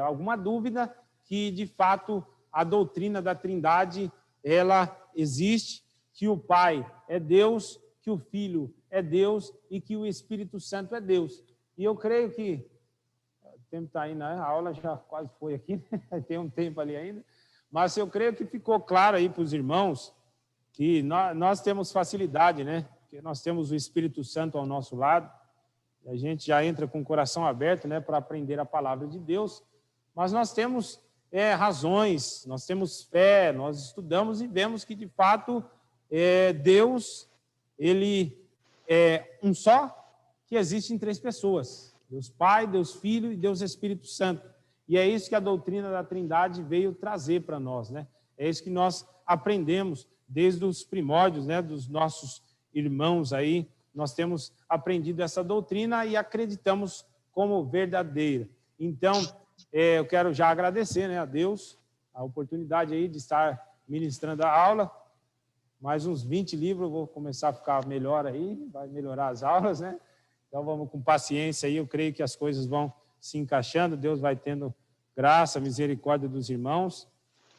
alguma dúvida, que, de fato, a doutrina da Trindade, ela existe, que o Pai é Deus, que o Filho é Deus e que o Espírito Santo é Deus. E eu creio que o tempo está aí, né? A aula já quase foi aqui, tem um tempo ali ainda, mas eu creio que ficou claro aí para os irmãos que nós temos facilidade, né? Porque nós temos o Espírito Santo ao nosso lado, e a gente já entra com o coração aberto, né, para aprender a palavra de Deus, mas nós temos razões, nós temos fé, nós estudamos e vemos que, de fato, Deus, ele é um só, que existe em três pessoas, Deus Pai, Deus Filho e Deus Espírito Santo. E é isso que a doutrina da Trindade veio trazer para nós, né? É isso que nós aprendemos desde os primórdios, né, dos nossos irmãos aí. Nós temos aprendido essa doutrina e acreditamos como verdadeira. Então, eu quero já agradecer, né, a Deus a oportunidade aí de estar ministrando a aula. Mais uns 20 livros, eu vou começar a ficar melhor aí, vai melhorar as aulas, né? Então, vamos com paciência aí, eu creio que as coisas vão se encaixando, Deus vai tendo graça, misericórdia dos irmãos,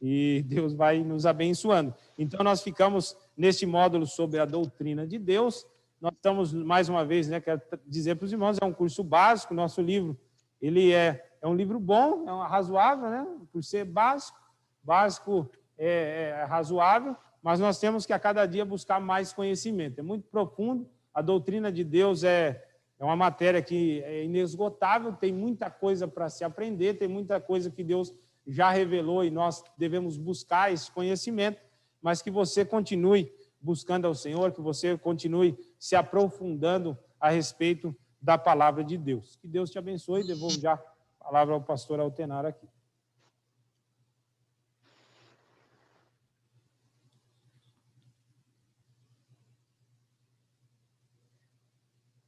e Deus vai nos abençoando. Então, nós ficamos neste módulo sobre a doutrina de Deus. Nós estamos, mais uma vez, né, quero dizer para os irmãos, é um curso básico, nosso livro, ele é um livro bom, é razoável, né, por ser básico é razoável, mas nós temos que a cada dia buscar mais conhecimento. É muito profundo, A doutrina de Deus é uma matéria que é inesgotável, tem muita coisa para se aprender, tem muita coisa que Deus já revelou e nós devemos buscar esse conhecimento, mas que você continue buscando ao Senhor, que você continue se aprofundando a respeito da palavra de Deus. Que Deus te abençoe e devolvo já a palavra ao pastor Altenaro aqui.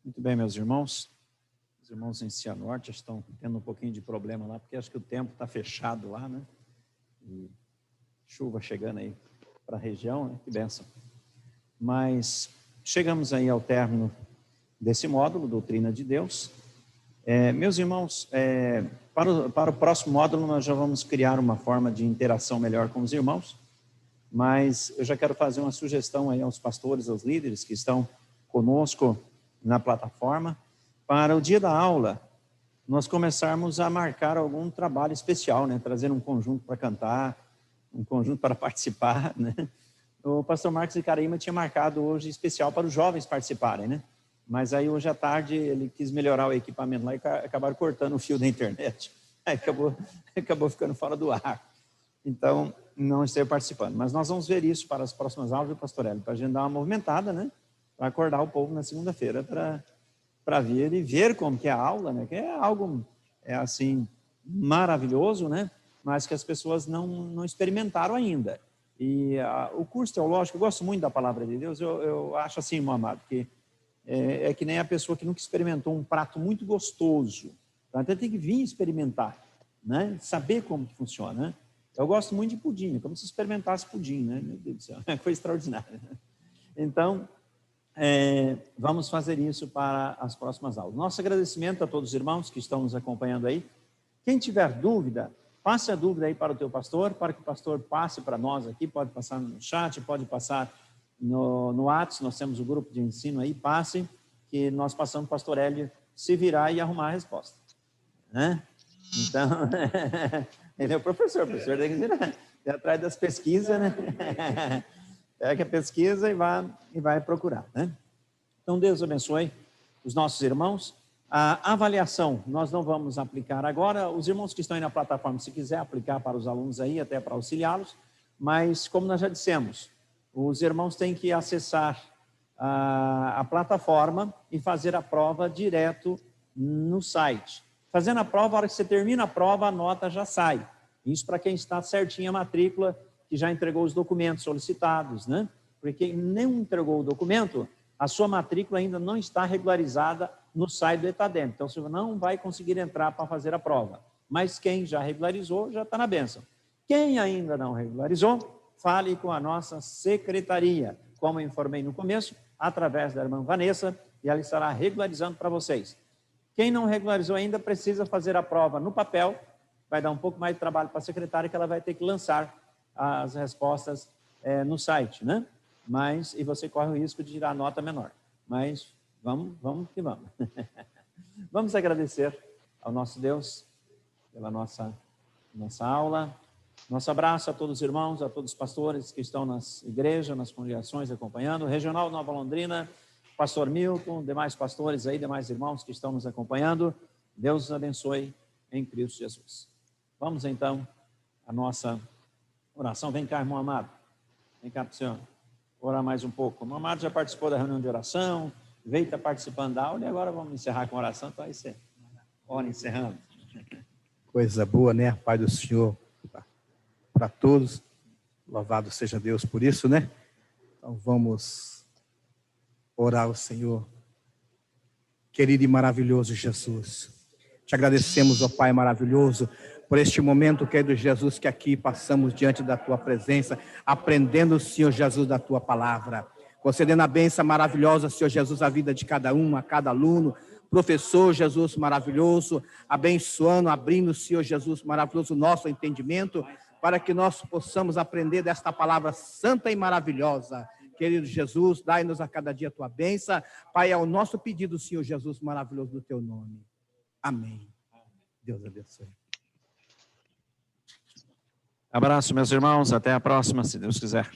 Muito bem, meus irmãos. Os irmãos em Cianorte estão tendo um pouquinho de problema lá, porque acho que o tempo está fechado lá, né? E chuva chegando aí para a região, né? Que bênção. Mas chegamos aí ao término desse módulo, Doutrina de Deus. Meus irmãos, para o próximo módulo nós já vamos criar uma forma de interação melhor com os irmãos, mas eu já quero fazer uma sugestão aí aos pastores, aos líderes que estão conosco na plataforma, para o dia da aula, nós começarmos a marcar algum trabalho especial, né? Trazer um conjunto para cantar, um conjunto para participar, né? O pastor Marcos de Caraíma tinha marcado hoje especial para os jovens participarem, né? Mas aí hoje à tarde ele quis melhorar o equipamento lá e acabaram cortando o fio da internet. Aí acabou ficando fora do ar. Então, não esteve participando. Mas nós vamos ver isso para as próximas aulas, viu, pastor Hélio? Para a gente dar uma movimentada, né? Para acordar o povo na segunda-feira para vir e ver como que é a aula, né? Que é algo, assim, maravilhoso, né? Mas que as pessoas não experimentaram ainda. E o curso teológico, eu gosto muito da palavra de Deus, eu acho assim, meu amado, que é que nem a pessoa que nunca experimentou um prato muito gostoso. Então tem que vir experimentar, né? Saber como que funciona, né? Eu gosto muito de pudim, é como se experimentasse pudim, né? Meu Deus do céu, foi extraordinário. Então, vamos fazer isso para as próximas aulas. Nosso agradecimento a todos os irmãos que estão nos acompanhando aí. Quem tiver dúvida, passe a dúvida aí para o teu pastor, para que o pastor passe para nós aqui, pode passar no chat, pode passar no WhatsApp, nós temos o grupo de ensino aí, passe, que nós passamos o pastor Hélio se virar e arrumar a resposta. Né? Então, ele é o professor tem que ir atrás das pesquisas, né? Pega a pesquisa e vai procurar, né? Então, Deus abençoe os nossos irmãos. A avaliação, nós não vamos aplicar agora. Os irmãos que estão aí na plataforma, se quiser aplicar para os alunos aí, até para auxiliá-los, mas, como nós já dissemos, os irmãos têm que acessar a plataforma e fazer a prova direto no site. Fazendo a prova, a hora que você termina a prova, a nota já sai. Isso para quem está certinho a matrícula, que já entregou os documentos solicitados, né? Porque quem não entregou o documento, a sua matrícula ainda não está regularizada no site do ETADEM. Então, você não vai conseguir entrar para fazer a prova. Mas quem já regularizou, já está na bênção. Quem ainda não regularizou, fale com a nossa secretaria, como eu informei no começo, através da irmã Vanessa, e ela estará regularizando para vocês. Quem não regularizou ainda precisa fazer a prova no papel, vai dar um pouco mais de trabalho para a secretária, que ela vai ter que lançar as respostas no site, né? E você corre o risco de tirar nota menor. Mas vamos que vamos. Vamos agradecer ao nosso Deus pela nossa aula. Nosso abraço a todos os irmãos, a todos os pastores que estão nas igrejas, nas congregações acompanhando. Regional Nova Londrina, pastor Milton, demais pastores aí, demais irmãos que estão nos acompanhando. Deus os abençoe em Cristo Jesus. Vamos então à nossa oração. Vem cá, irmão amado. Vem cá para o senhor orar mais um pouco. O irmão amado já participou da reunião de oração, veio estar participando da aula e agora vamos encerrar com a oração. Então aí você ora encerrando. Coisa boa, né? A paz do Senhor para todos. Louvado seja Deus por isso, né? Então vamos orar ao Senhor. Querido e maravilhoso Jesus, te agradecemos, ó Pai maravilhoso, por este momento, querido Jesus, que aqui passamos diante da Tua presença, aprendendo, Senhor Jesus, da Tua palavra, concedendo a bênção maravilhosa, Senhor Jesus, a vida de cada um, a cada aluno, professor Jesus maravilhoso, abençoando, abrindo, Senhor Jesus maravilhoso, o nosso entendimento, para que nós possamos aprender desta palavra santa e maravilhosa. Querido Jesus, dai-nos a cada dia a Tua bênção, Pai, é o nosso pedido, Senhor Jesus maravilhoso, do Teu nome. Amém. Deus abençoe. Abraço, meus irmãos. Até a próxima, se Deus quiser.